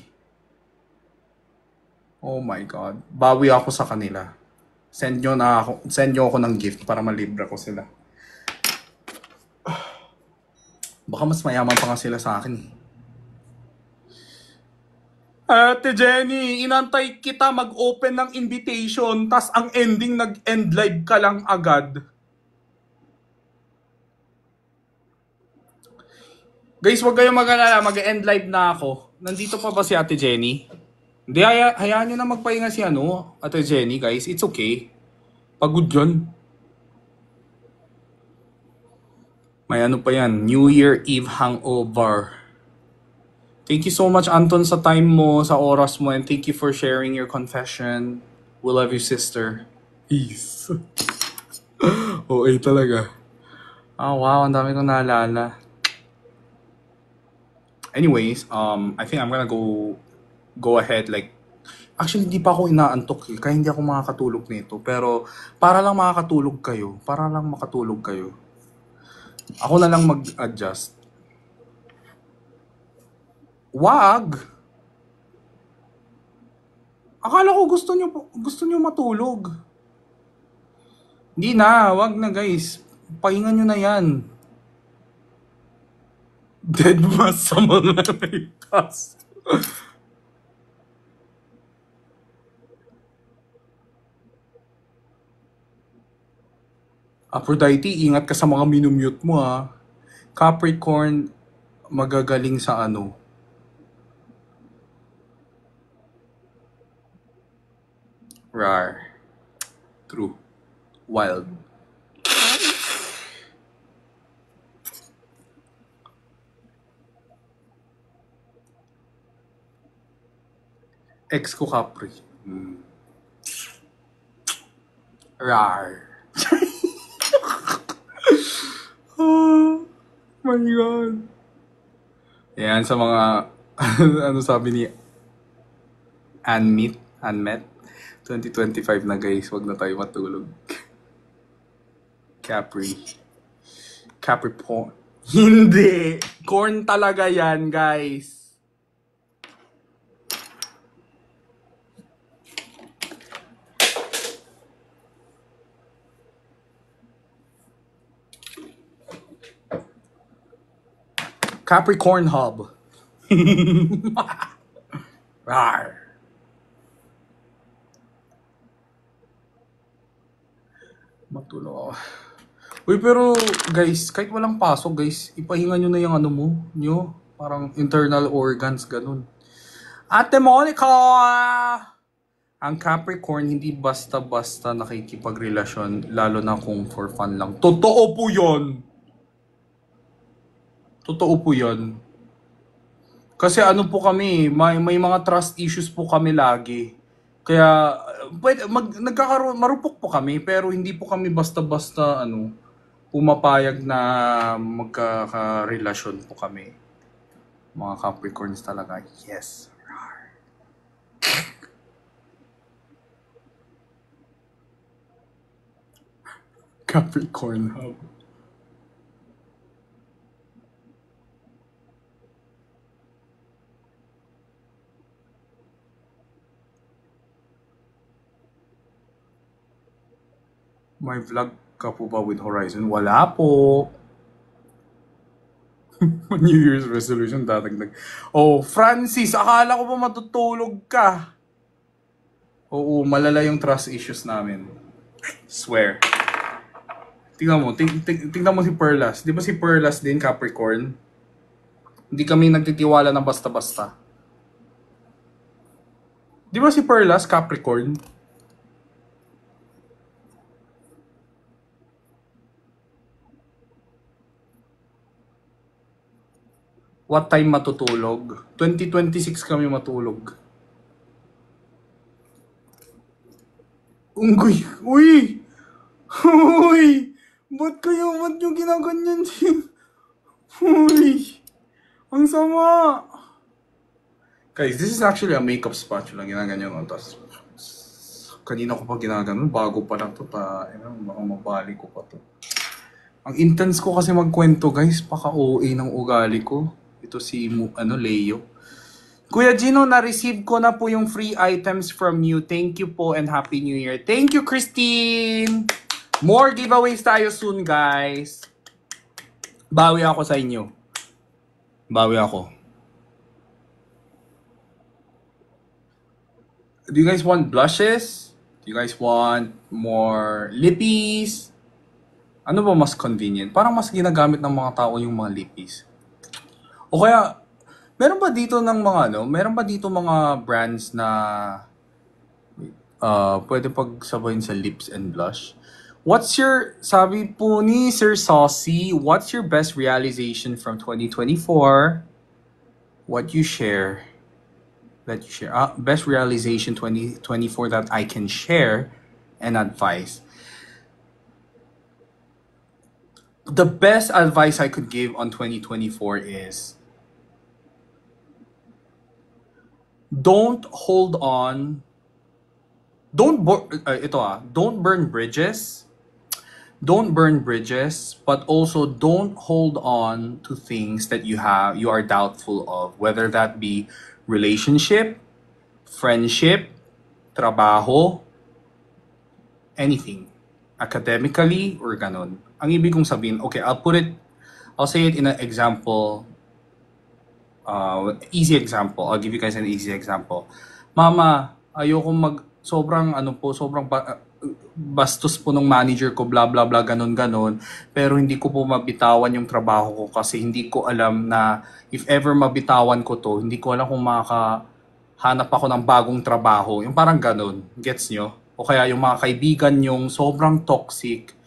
Oh my God. Bawi ako sa kanila. Send nyo ako ng gift para malibre ko sila. Baka mas mayaman pa nga sila sa akin eh. Ate Jenny, inantay kita mag-open ng invitation, tas ang ending nag-end live ka lang agad. Guys, wag kayong mag-alala, mag-end live na ako. Nandito pa ba si Ate Jenny? Hindi, hayaan nyo na magpahinga si Ate Jenny, guys. It's okay. Pagod yun. May pa yan, New Year Eve hangover. Thank you so much, Anton, sa time mo, sa oras mo, and thank you for sharing your confession. We love you, sister. Peace. OA talaga. Wow, ang dami kong naalala. Anyways, I think I'm gonna go ahead, actually, hindi pa ako inaantok eh, kaya hindi ako makakatulog nito. Pero, para lang makakatulog kayo, ako na lang mag-adjust. Wag! Akala ko gusto nyo matulog. Hindi na, wag na guys. Pahinga nyo na yan. Dead mass sa mga ligtas. Aphrodite, ingat ka sa mga minumute mo ha. Capricorn, magagaling sa ano? Rar. True. Wild. Ex ko Capri. Rar. Oh my God. Yan sa mga ano sabi ni Anmet 2025 na guys, wag na tayo matulog. Capricorn. Hindi. Corn talaga yan, guys. Capricorn Hub. Rar. Matulog ako. Uy, pero guys, kahit walang pasok guys, ipahinga nyo na yung ano mo, nyo. Parang internal organs, ganun. Ate Monica! Ang Capricorn hindi basta-basta nakikipagrelasyon, lalo na kung for fun lang. Totoo po yun! Totoo po yun. Kasi ano po kami, may mga trust issues po kami lagi. Kaya, marupok po kami, pero hindi po kami basta-basta, pumapayag na magkakarelasyon po kami. Mga Capricorns talaga, yes. Capricorn Hub. May vlog ka po ba with Horizon? Wala po. New Year's resolution dadagdag. Oh, Francis, akala ko pa matutulog ka. Oo, malala yung trust issues namin. Swear. Tingnan mo si Perlas. Di ba si Perlas din, Capricorn? Hindi kami nagtitiwala ng basta-basta. Di ba si Perlas, Capricorn? What time matutulog? 2026 kami matulog. Unggoy! Uy! Uy! Ba't nyo ginaganyan siya? Uy! Ang sama! Guys, this is actually a makeup spatula. Ginaganyan ko. Tapos, kanina ko pa ginaganon. Bago pa lang to. Baka mabali ko pa to. Ang intense ko kasi magkwento, guys. Paka-OA ng ugali ko. Ito si Leo. Kuya Gino, na-receive ko na po yung free items from you. Thank you po and Happy New Year. Thank you, Christine! More giveaways tayo soon, guys. Bawi ako sa inyo. Bawi ako. Do you guys want blushes? Do you guys want more lippies? Ano ba mas convenient? Parang mas ginagamit ng mga tao yung mga lippies. O kaya, meron ba dito mga brands na pwede pagsabayin sa lips and blush? Sabi po ni Sir Saucy, what's your best realization from 2024? What you share? Best realization 2024 that I can share and advice. The best advice I could give on 2024 is don't hold on. Don't burn bridges. Don't burn bridges, but also don't hold on to things that you are doubtful of, whether that be relationship, friendship, trabaho, anything, academically or ganon. Ang ibig kong sabihin, okay, I'll say it in an example, easy example. I'll give you guys an easy example. Mama, ayoko sobrang bastos po nung manager ko, bla bla bla, ganun ganon. Pero hindi ko po mabitawan yung trabaho ko kasi hindi ko alam na if ever mabitawan ko to, hindi ko alam kung makakahanap ako ng bagong trabaho. Yung parang ganun, gets nyo? O kaya yung mga kaibigan yung sobrang toxic,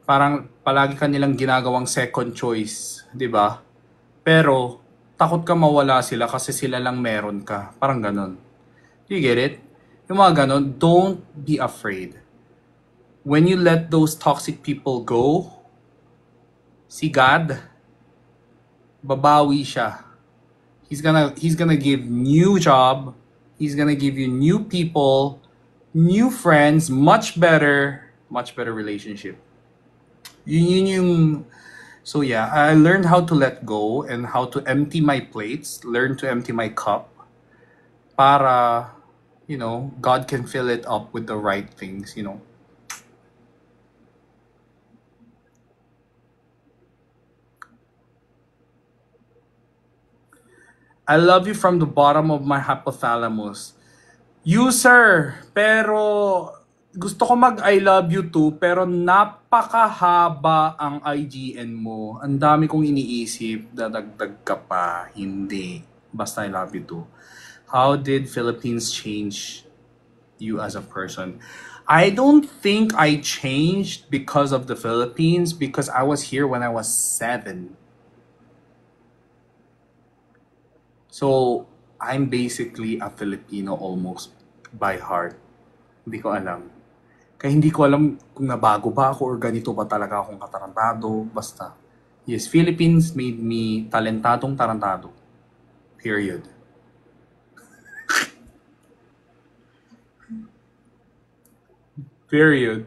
parang palagi kanilang ginagawang second choice, di ba? Pero takot ka mawala sila kasi sila lang meron ka. Parang ganun. Do you get it? Yung mga ganun, don't be afraid. When you let those toxic people go, si God, babawi siya. He's gonna give new job. He's gonna give you new people, new friends, much better relationship. Yun yung so yeah, I learned how to let go and how to empty my plates, learn to empty my cup para God can fill it up with the right things. I love you from the bottom of my hypothalamus. You, sir, pero gusto ko mag I love you too, pero napakahaba ang IGN mo. Ang dami kong iniisip, dadagdag ka pa. Hindi. Basta I love you too. How did Philippines change you as a person? I don't think I changed because of the Philippines because I was here when I was 7. So, I'm basically a Filipino almost by heart. Hindi ko alam. Kaya hindi ko alam kung nabago ba ako or ganito ba talaga akong katarantado. Basta. Yes, Philippines made me talentadong tarantado. Period. Period.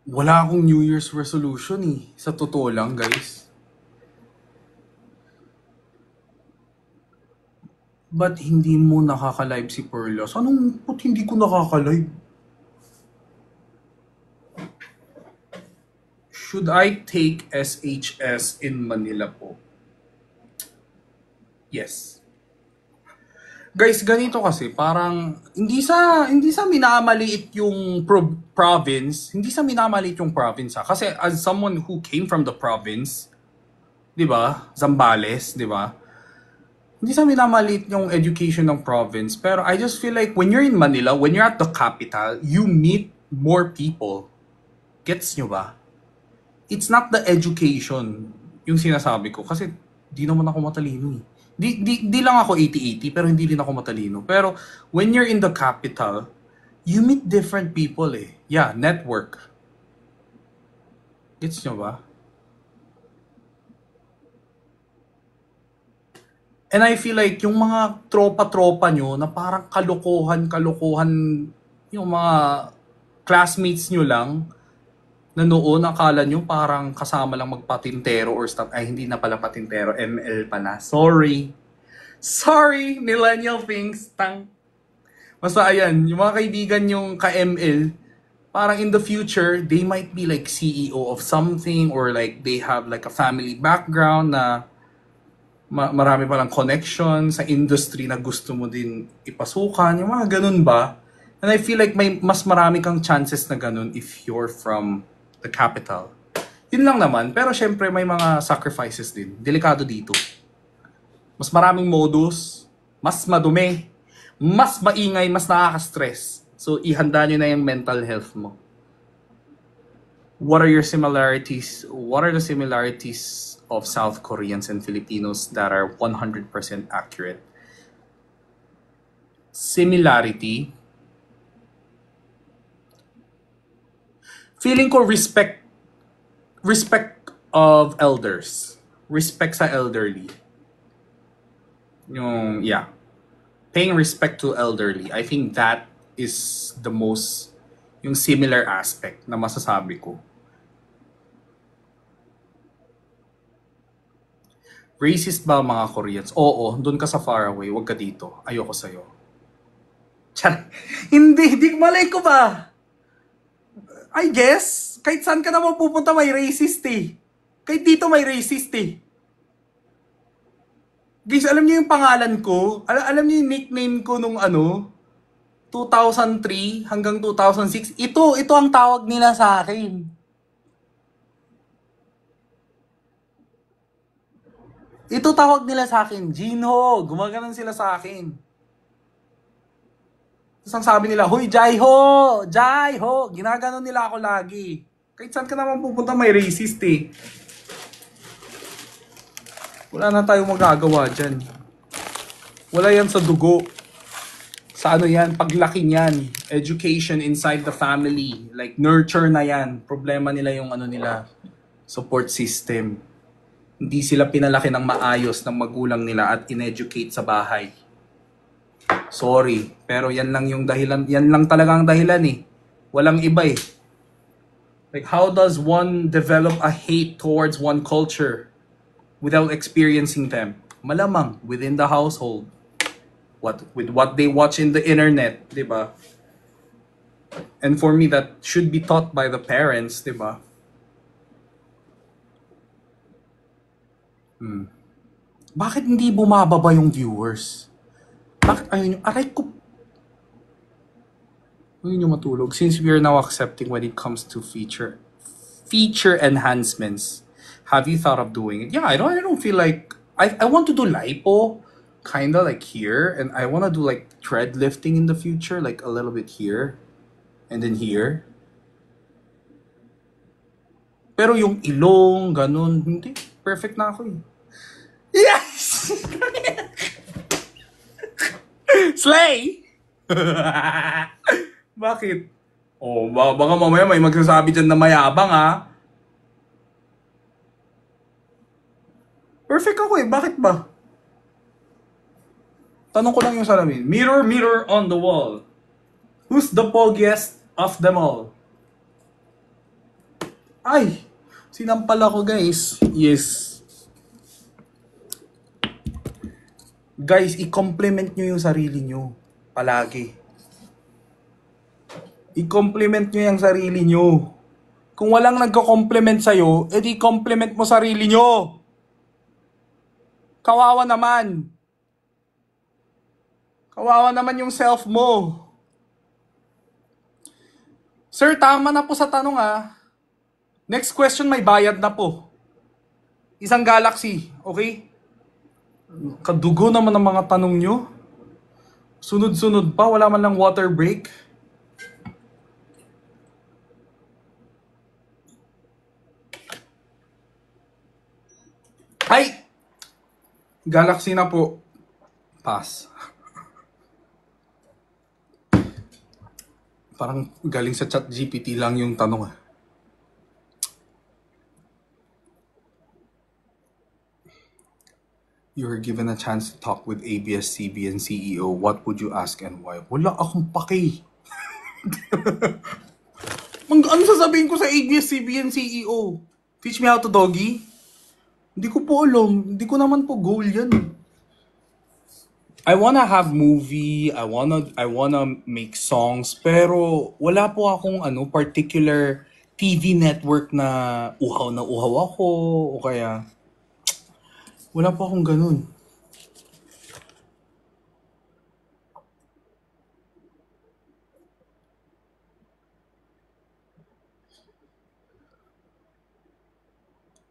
Wala akong New Year's resolution eh. Sa totoo lang, guys. Ba't hindi mo nakaka-live si Perlas? Ba't hindi ko nakaka-live? Should I take SHS in Manila po? Yes. Guys, ganito kasi, parang hindi sa minamaliit yung province, hindi sa minamaliit yung province ha. Kasi as someone who came from the province, 'di ba? Zambales, 'di ba? Hindi sa minamaliit yung education ng province, pero I just feel like when you're in Manila, when you're at the capital, you meet more people. Gets nyo ba? It's not the education yung sinasabi ko kasi di naman ako matalino eh. Di lang ako 80-80 pero hindi din ako matalino. Pero when you're in the capital, you meet different people eh. Yeah, network. Gets nyo ba? And I feel like yung mga tropa-tropa nyo na parang kalokohan, yung mga classmates nyo lang, na noon akala nyo parang kasama lang magpatintero or stuff. Ay, hindi na pala patintero. ML pala. Sorry, millennial things. Basta ayan, yung mga kaibigan yung ka-ML, parang in the future, they might be like CEO of something or like they have like a family background na marami palang connection sa industry na gusto mo din ipasukan. Yung mga ganun ba? And I feel like may mas marami kang chances na ganun if you're from the capital. Yun lang naman. Pero syempre may mga sacrifices din. Delikado dito. Mas maraming modus, mas madumi, mas maingay, mas nakaka-stress. So ihanda nyo na yung mental health mo. What are your similarities? What are the similarities of South Koreans and Filipinos that are 100% accurate? Similarity. Feeling ko respect of elders. Respect sa elderly. Yeah. Paying respect to elderly. I think that is the most, yung similar aspect na masasabi ko. Racist ba mga Koreans? Oo, doon ka sa faraway, wag ka dito. Ayoko sa'yo. Hindi, malay ko ba? I guess, kahit saan ka naman pupunta may racist eh. Kahit dito may racist eh. Guys, alam niyo yung pangalan ko? Alam niyo yung nickname ko nung 2003 hanggang 2006? Ito ang tawag nila sa akin. Ito tawag nila sa akin, Jinho. Gumaganon sila sa akin. Tapos ang sabi nila, Hoy, Jaiho! Jaiho! Ginaganon nila ako lagi. Kahit saan ka naman pupunta, may racist eh. Wala na tayong magagawa dyan. Wala yan sa dugo. Sa ano yan, paglaki niyan. Education inside the family. Like, nurture na yan. Problema nila yung nila, support system. Hindi sila pinalaki ng maayos ng magulang nila at in-educate sa bahay. Sorry, pero yan lang yung dahilan. Yan lang talaga ang dahilan eh. Walang iba eh. Like, how does one develop a hate towards one culture without experiencing them? Malamang within the household. With what they watch in the internet, di ba? And for me, that should be taught by the parents, di ba? Bakit hindi bumababa yung viewers? Bakit ayun yung aray ko? Ayun yung matulog. Since we are now accepting when it comes to feature enhancements, have you thought of doing it? Yeah, I don't feel like I want to do lipo, kinda like here, and I want to do like tread lifting in the future, like a little bit here, and then here. Pero yung ilong, ganun, hindi. Perfect na ako eh. Yes! Slay! Bakit? Oh, baka mamaya may magsasabi dyan na mayabang ha. Perfect ako eh. Bakit ba? Tanong ko lang yung salamin. Mirror, mirror on the wall. Who's the poggiest of them all? Ay! Sinampal ako guys. Yes. Guys, i-compliment nyo yung sarili nyo. Palagi. I-compliment nyo yung sarili nyo. Kung walang nagko-compliment sa'yo, edi compliment mo sarili nyo. Kawawa naman. Kawawa naman yung self mo. Sir, tama na po sa tanong ah. Next question, may bayad na po. Isang galaxy, okay? Kadugo naman ang mga tanong nyo. Sunod-sunod pa, wala man lang water break. Ay! Galaxy na po. Pass. Parang galing sa ChatGPT lang yung tanong ah. You were given a chance to talk with ABS-CBN CEO. What would you ask and why? Wala akong paki. Ano sasabihin ko sa ABS-CBN CEO? Teach me how to doggy? Hindi ko po alam. Hindi ko naman po goal yan. I wanna have movie. I wanna make songs. Pero wala po akong particular TV network na uhaw ako. O kaya... Wala po akong ganun.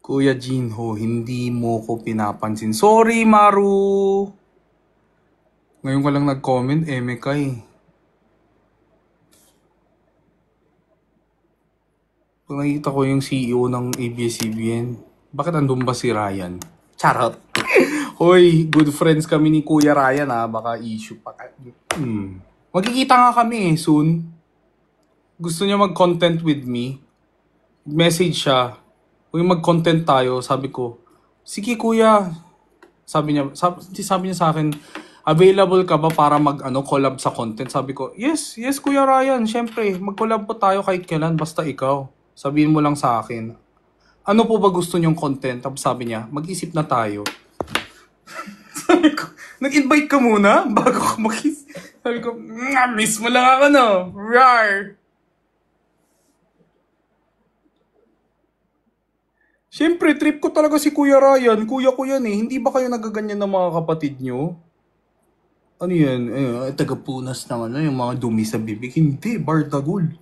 Kuya Jinho, hindi mo ko pinapansin. Sorry, Maru! Ngayon ka lang nag-comment, eme ka eh. Pag nakita ko yung CEO ng ABS-CBN, bakit andun ba si Ryan? Charot. Hoy, good friends kami ni Kuya Ryan ha. Baka issue pa. Magkikita nga kami soon. Gusto niya mag-content with me. Message siya. Kung mag-content tayo, sabi ko, sige kuya. Sabi niya sa akin, available ka ba para collab sa content? Sabi ko, yes Kuya Ryan. Syempre, mag-collab po tayo kahit kailan. Basta ikaw. Sabihin mo lang sa akin. Ano po ba gusto niyong content? Tapos sabi niya, mag-isip na tayo. Sabi ko, nag-invite ka muna bago ka mag-isip. Sabi ko, miss mo lang ako no. Rar. Siyempre, trip ko talaga si Kuya Ryan. Kuya ko yan eh. Hindi ba kayo nagaganyan ng mga kapatid nyo? Ano yan? Tagapunas ng ano, yung mga dumi sa bibig. Hindi, bardagol.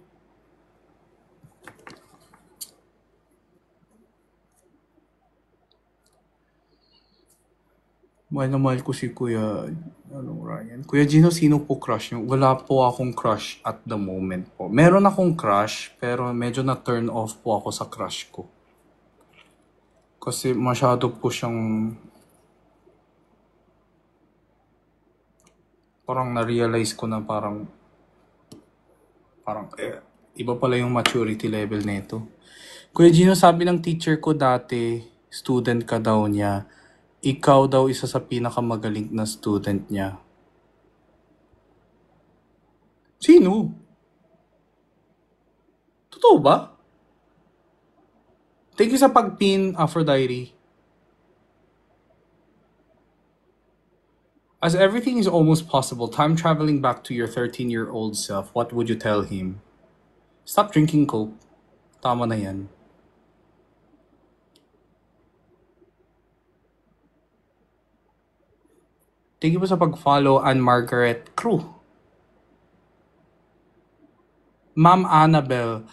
Mahal na mahal ko si Kuya Ryan. Kuya Gino, sino po crush nyo? Wala po akong crush at the moment po. Meron akong crush, pero medyo na-turn off po ako sa crush ko. Kasi masyado po siyang... Parang na-realize ko na parang iba pala yung maturity level nito. Kuya Gino, sabi ng teacher ko dati, student ka daw niya, ikaw daw isa sa pinakamagaling na student niya. Sino? Totoo ba? Thank you sa pag-pin, Aphrodite. As everything is almost possible, time traveling back to your 13-year-old self, what would you tell him? Stop drinking Coke. Tama na yan. Thank you po sa pag-follow, Ann Margaret Crew. Ma'am Annabelle.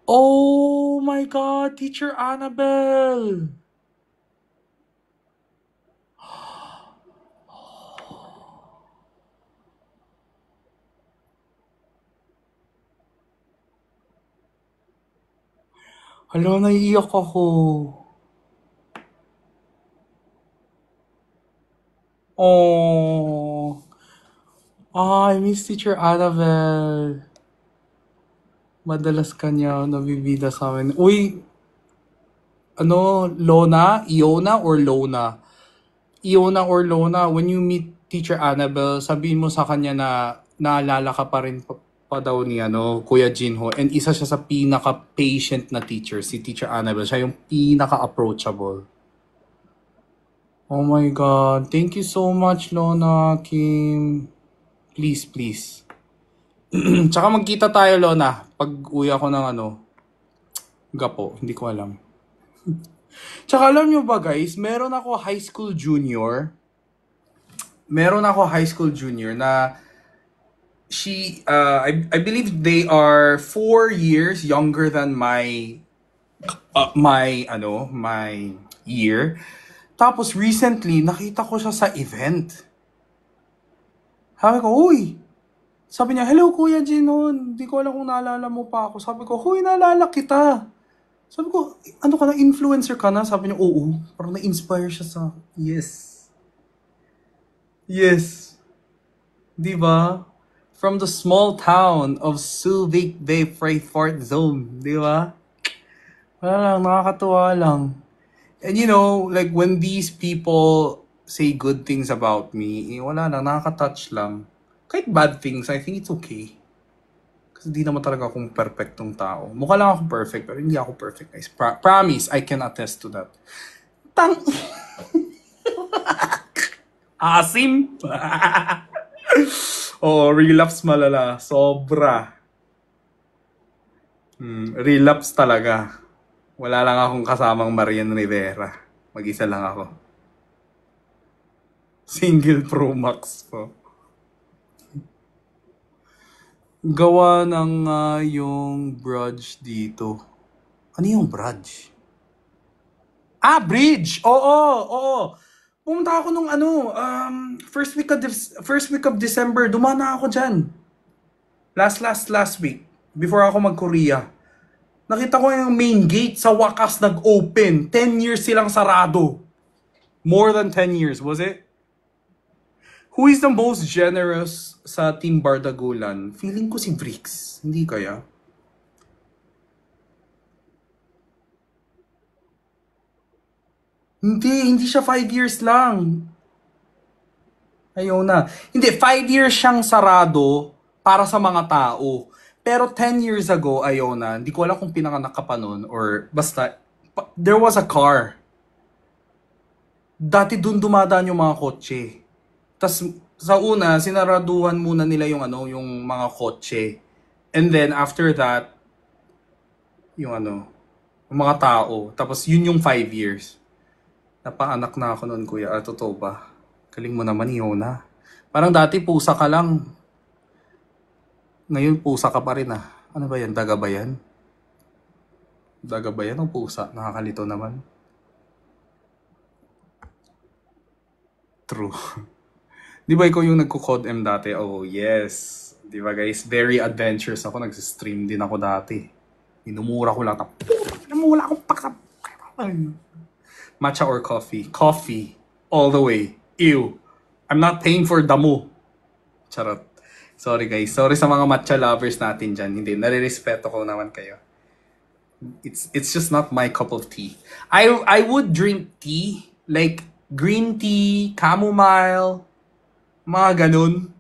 Oh my God, Teacher Annabelle! Hala, naiiyak ako. Oh, I miss Teacher Annabelle. Madalas kanya nabibida sa amin. Uy, Lona? Iona or Lona? Iona or Lona, when you meet Teacher Annabelle, sabihin mo sa kanya na naalala ka pa rin pa daw ni Kuya Jinho. And isa siya sa pinaka-patient na teacher, si Teacher Annabelle. Siya yung pinaka-approachable. Oh my God. Thank you so much, Lona, Kim. Please, please. Tsaka magkita tayo, Lona. Pag uwi ako ng gapo. Hindi ko alam. Tsaka alam nyo ba guys, meron ako high school junior na I believe they are 4 years younger than my year. Tapos recently, nakita ko siya sa event. Sabi ko, uy! Sabi niya, hello Kuya Jinon. Hindi ko alam kung naalala mo pa ako. Sabi ko, huy, naalala kita. Sabi ko, ano ka na, influencer ka na? Sabi niya, oo. Parang na-inspire siya sa, yes. Yes. Diba? From the small town of Subic Bay Freight Zone. Diba? Wala lang, nakakatuwa lang. And like when these people say good things about me, wala lang, nakaka-touch lang. Kahit bad things, I think it's okay. Kasi di naman talaga akong perfectong tao. Mukha lang ako perfect, pero hindi ako perfect, guys. Promise, I can attest to that. Asim! Relapse malala. Sobra. Relapse talaga. Wala lang akong kasamang Marian Rivera. Mag-isa lang ako. Single Pro Max po. Gawa ng yung bridge dito. Ano yung bridge? Bridge! Oo. Pumunta ako nung first week of December. Dumana ako dyan. Last week. Before ako mag-Korea. Nakita ko yung main gate sa wakas nag-open. 10 years silang sarado. More than 10 years, was it? Who is the most generous sa Team Bardagulan? Feeling ko si Brix. Hindi kaya? Hindi siya 5 years lang. Ayaw na. Hindi, 5 years siyang sarado para sa mga tao. Pero 10 years ago, ayaw na. Hindi ko alam kung pinanganak ka pa nun or basta, there was a car. Dati dun dumadaan yung mga kotse. Tas sa una, sinaraduhan muna nila yung mga kotse. And then after that, yung Yung mga tao. Tapos yun yung 5 years. Napaanak na ako noon, kuya. Totoo ba? Galing mo naman, Yona. Parang dati pusa ka lang. Ngayon pusa ka pa rin ah. Ano ba yan? Daga ba yan? Daga ba yan o pusa? Nakakalito naman. True. Di ba ikaw yung nagko-code M dati? Oh, yes. Di ba guys? Very adventurous ako. Nag-stream din ako dati. Minumura ko lang. Wala akong paksa. Matcha or coffee? Coffee. All the way. Ew. I'm not paying for damo. Charot. Sorry guys. Sorry sa mga matcha lovers natin dyan. Hindi. Nare-respeto ko naman kayo. It's just not my cup of tea. I would drink tea. Like green tea, chamomile, mga ganun.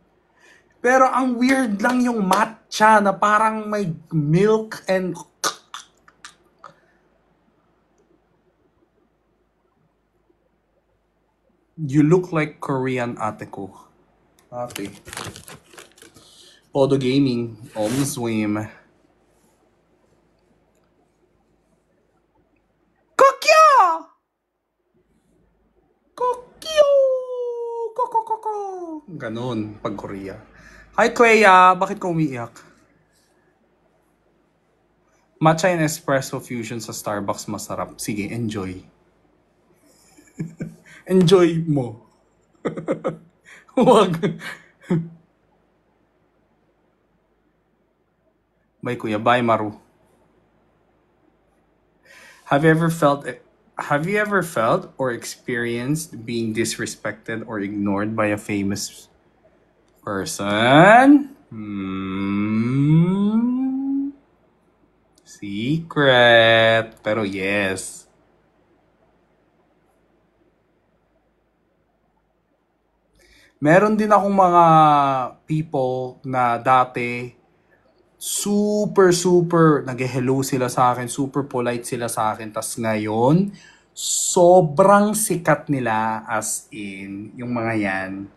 Pero ang weird lang yung matcha na parang may milk and... You look like Korean ate ko. Ate. Podo Gaming. Swim. Kokyo! Kokyo! Kokokoko! Ganon, pag Korea. Hi, Kuya! Bakit ka umiiyak? Matcha and espresso fusion sa Starbucks masarap. Sige, enjoy. Enjoy mo. Huwag. Bye, Kuya. Bye, Maru. Have you ever felt or experienced being disrespected or ignored by a famous person? Secret. Pero yes. Meron din akong mga people na dati super nag-hello sila sa akin, super polite sila sa akin. Tas ngayon, sobrang sikat nila, as in, yung mga yan.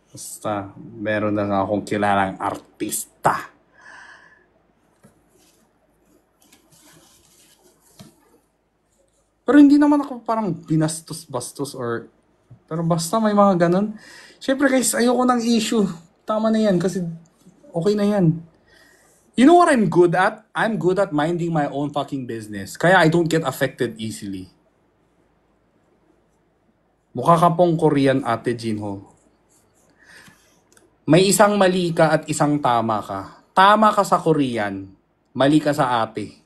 Basta, meron na nga akong kilalang artista. Pero hindi naman ako parang binastos-bastos or... Pero basta may mga ganun. Siyempre guys, ayoko ng issue. Tama na yan kasi okay na yan. You know what I'm good at? I'm good at minding my own fucking business. Kaya I don't get affected easily. Mukha ka pong Korean ate, Jinho. May isang mali ka at isang tama ka. Tama ka sa Korean. Mali ka sa ate.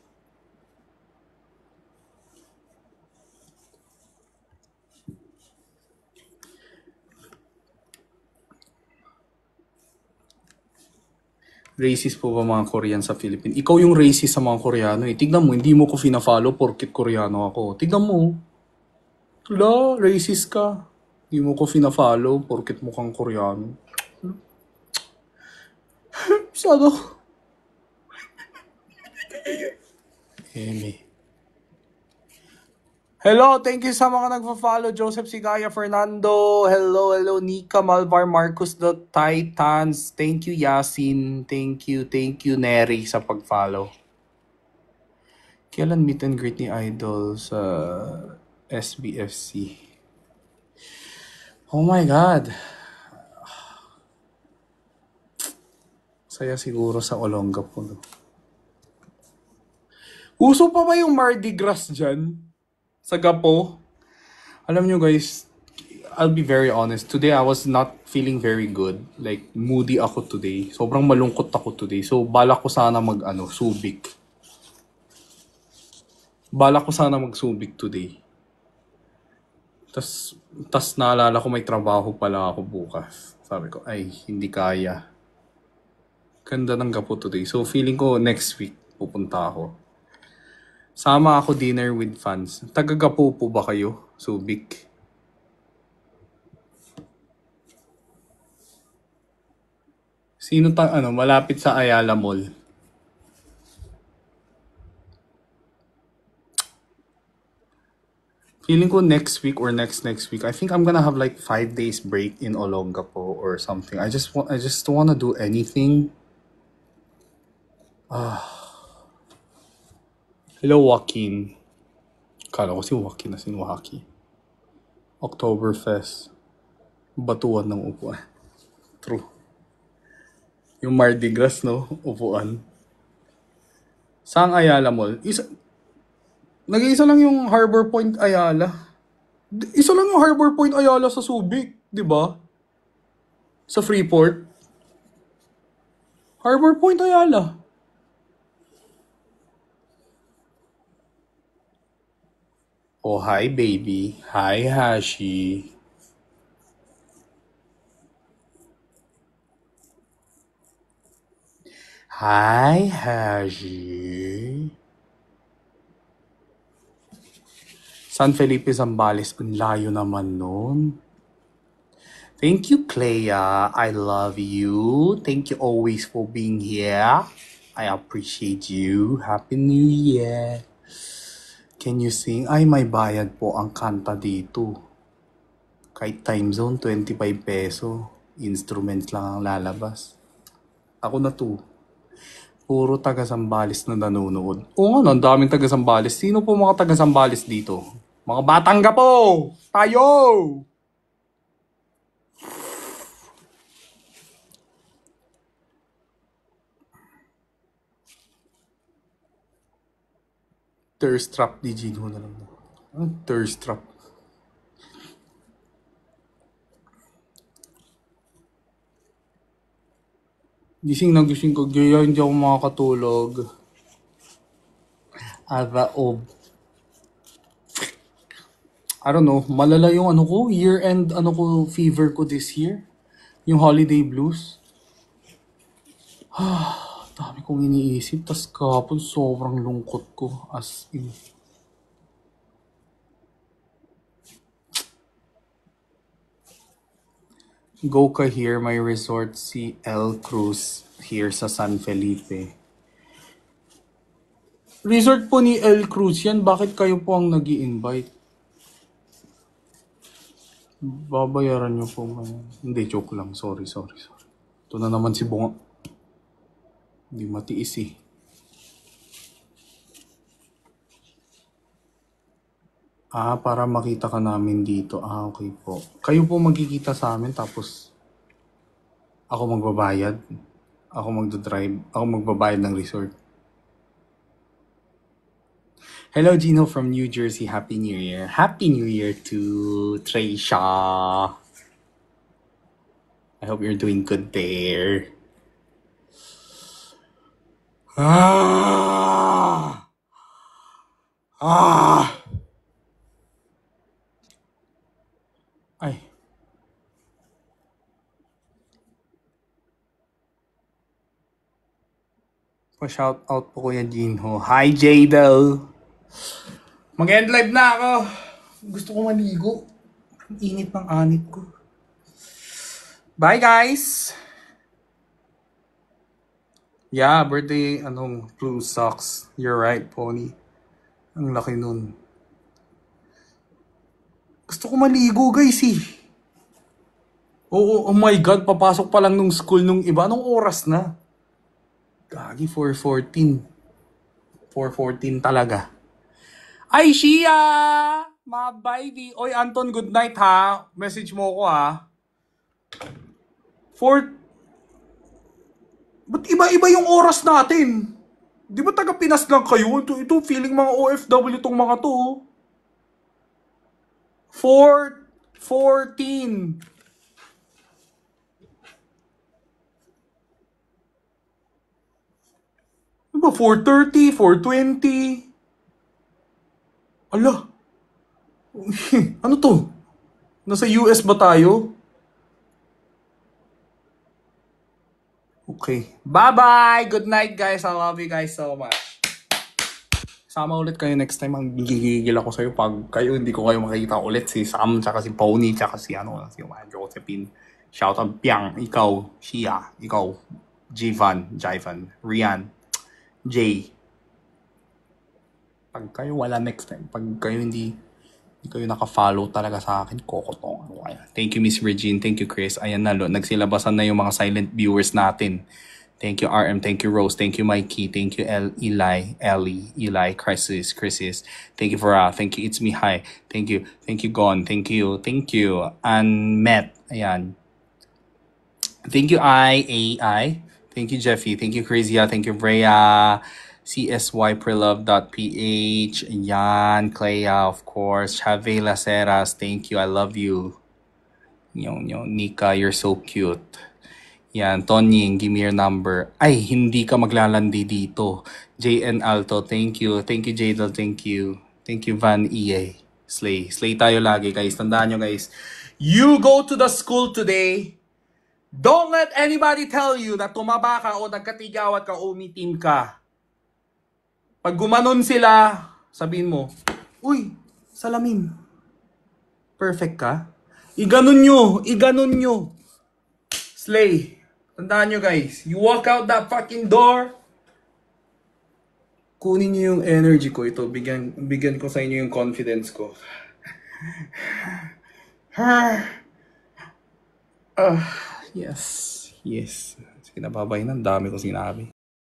Racist po ba mga Korean sa Philippines? Ikaw yung racist sa mga Koreano eh. Tignan mo, hindi mo ko fina-follow porkit Koreano ako. Tignan mo. Wala, racist ka. Hindi mo ko fina-follow porkit mukhang Koreano. Sado. Eme. Hello, thank you sa mga nagpa-follow. Joseph Sigaya, Fernando. Hello, Nika, Malvar, Marcus, the Titans. Thank you, Yasin. Thank you, Neri, sa pag-follow. Kailan meet and greet ni Idol sa SBFC? Oh my God. Saya siguro sa Olongapo. Uso pa ba yung Mardi Gras dyan? Sa Gapo? Alam nyo guys, I'll be very honest. Today I was not feeling very good. Like, moody ako today. Sobrang malungkot ako today. So, balak ko sana subik. Balak ko sana magsubik today. Tas naalala ko may trabaho pala ako bukas. Sabi ko, ay, hindi kaya. Ganda ng Gapo today. So, feeling ko next week pupunta ako. Sama ako dinner with fans. Taga-Gapo po ba kayo? Subic. Sino malapit sa Ayala Mall? Feeling ko next week or next week, I think I'm gonna have like 5 days break in Olongapo or something. I just wanna do anything. Hello, Joaquin. Kala ko si Joaquin na si Waki. Oktoberfest. Batuan ng upuan. True. Yung Mardi Gras, no? Upuan. Saan Ayala Mall? Nag-iisa lang yung Harbor Point Ayala. Isa lang yung Harbor Point Ayala sa Subic, di ba? Sa Freeport. Harbor Point Ayala. Oh, hi baby. Hi Hashi. Hi Hashi. San Felipe Zambales, ang layo naman nun. Thank you, Clea. I love you. Thank you always for being here. I appreciate you. Happy New Year. Can you sing? Ay, may bayad po ang kanta dito. Kahit time zone, 25 peso. Instruments lang ang lalabas. Ako na to. Puro taga Zambales na nanonood. Oo nga, ang daming taga Zambales. Sino po mga taga Zambales dito? Mga Batangga po! Tayo! Thirst trap di Gino na lang. Thirst trap. Gising na gising ko. Gaya hindi ako makakatulog. I don't know. Malala yung ano ko. Year-end ano ko fever ko this year. Yung holiday blues. Dami kong iniisip. Tas kahapon sobrang lungkot ko. As in. Go ka here, may resort si El Cruz here sa San Felipe. Resort po ni El Cruz yan. Bakit kayo po ang nag-i-invite? Babayaran niyo po ba yan? Hindi, joke lang. Sorry. Ito na naman si Bunga. Hindi matiis eh. Para makita ka namin dito. Okay po. Kayo po magkikita sa amin tapos ako magbabayad. Ako magdadrive. Ako magbabayad ng resort. Hello, Gino from New Jersey. Happy New Year. Happy New Year to Tracia. I hope you're doing good there. Ay. Pa-shout out po Kuya Jinho. Hi, Jadel. Mag-end live na ako. Gusto ko maligo. Ang init ng anit ko. Bye, guys. Yeah, birthday, blue socks. You're right, Pony. Ang laki nun. Gusto ko maligo, guys, eh. Oh my God, papasok pa lang nung school nung iba. Anong oras na? Gagi, 4:14. 4:14 talaga. Ay, Shia! My baby. Oy, Anton, good night, ha? Message mo ko, ha? Ba't iba-iba yung oras natin? Di ba taga Pinas lang kayo? Ito feeling mga OFW tong mga to. 4:14. Diba 4:30, 4:20? Ala. Ano to? Nasa US ba tayo? Okay. Bye-bye! Good night, guys. I love you guys so much. Sama ulit kayo next time. Ang gigigil ako sa'yo pag hindi ko kayo makikita ulit. Si Sam, tsaka si Pony, tsaka si Josephine. Shout out, Piang. Ikaw, Shia. Ikaw, Jivan, Rian, Jay. Pag kayo wala next time. Pag kayo hindi Hindi kayo naka-follow talaga sa akin. Kokotong. Ano kaya? Thank you, Miss Regine. Thank you, Chris. Ayan na, nagsilabasan na yung mga silent viewers natin. Thank you, RM. Thank you, Rose. Thank you, Mikey. Thank you, Eli, Crisis. Thank you, Thank you, It's Me, Hi. Thank you. Thank you, Gon. Thank you. And Met. Ayan. Thank you, AI. Thank you, Jeffy. Thank you, Crazia. Thank you, Brea. CSYPreLove.ph. Yan, Clea, of course. Chave Laceras. Thank you. I love you. Nika, you're so cute. Yan, Tonying, give me your number. Ay, hindi ka maglalandi dito. JN Alto, thank you. Thank you, Jadal, thank you. Thank you, Van EA. Slay. Slay tayo lagi, guys. Tandaan nyo, guys. You go to the school today. Don't let anybody tell you na tumaba ka o nagkatigawat ka o umitim ka. Pag gumanon sila, sabihin mo, uy, salamin. Perfect ka? Iganon nyo. Slay. Tandaan nyo, guys. You walk out that fucking door, kunin nyo yung energy ko. Ito, bigyan ko sa inyo yung confidence ko. Yes. Sige na, babay na. Ang dami ko sinabi.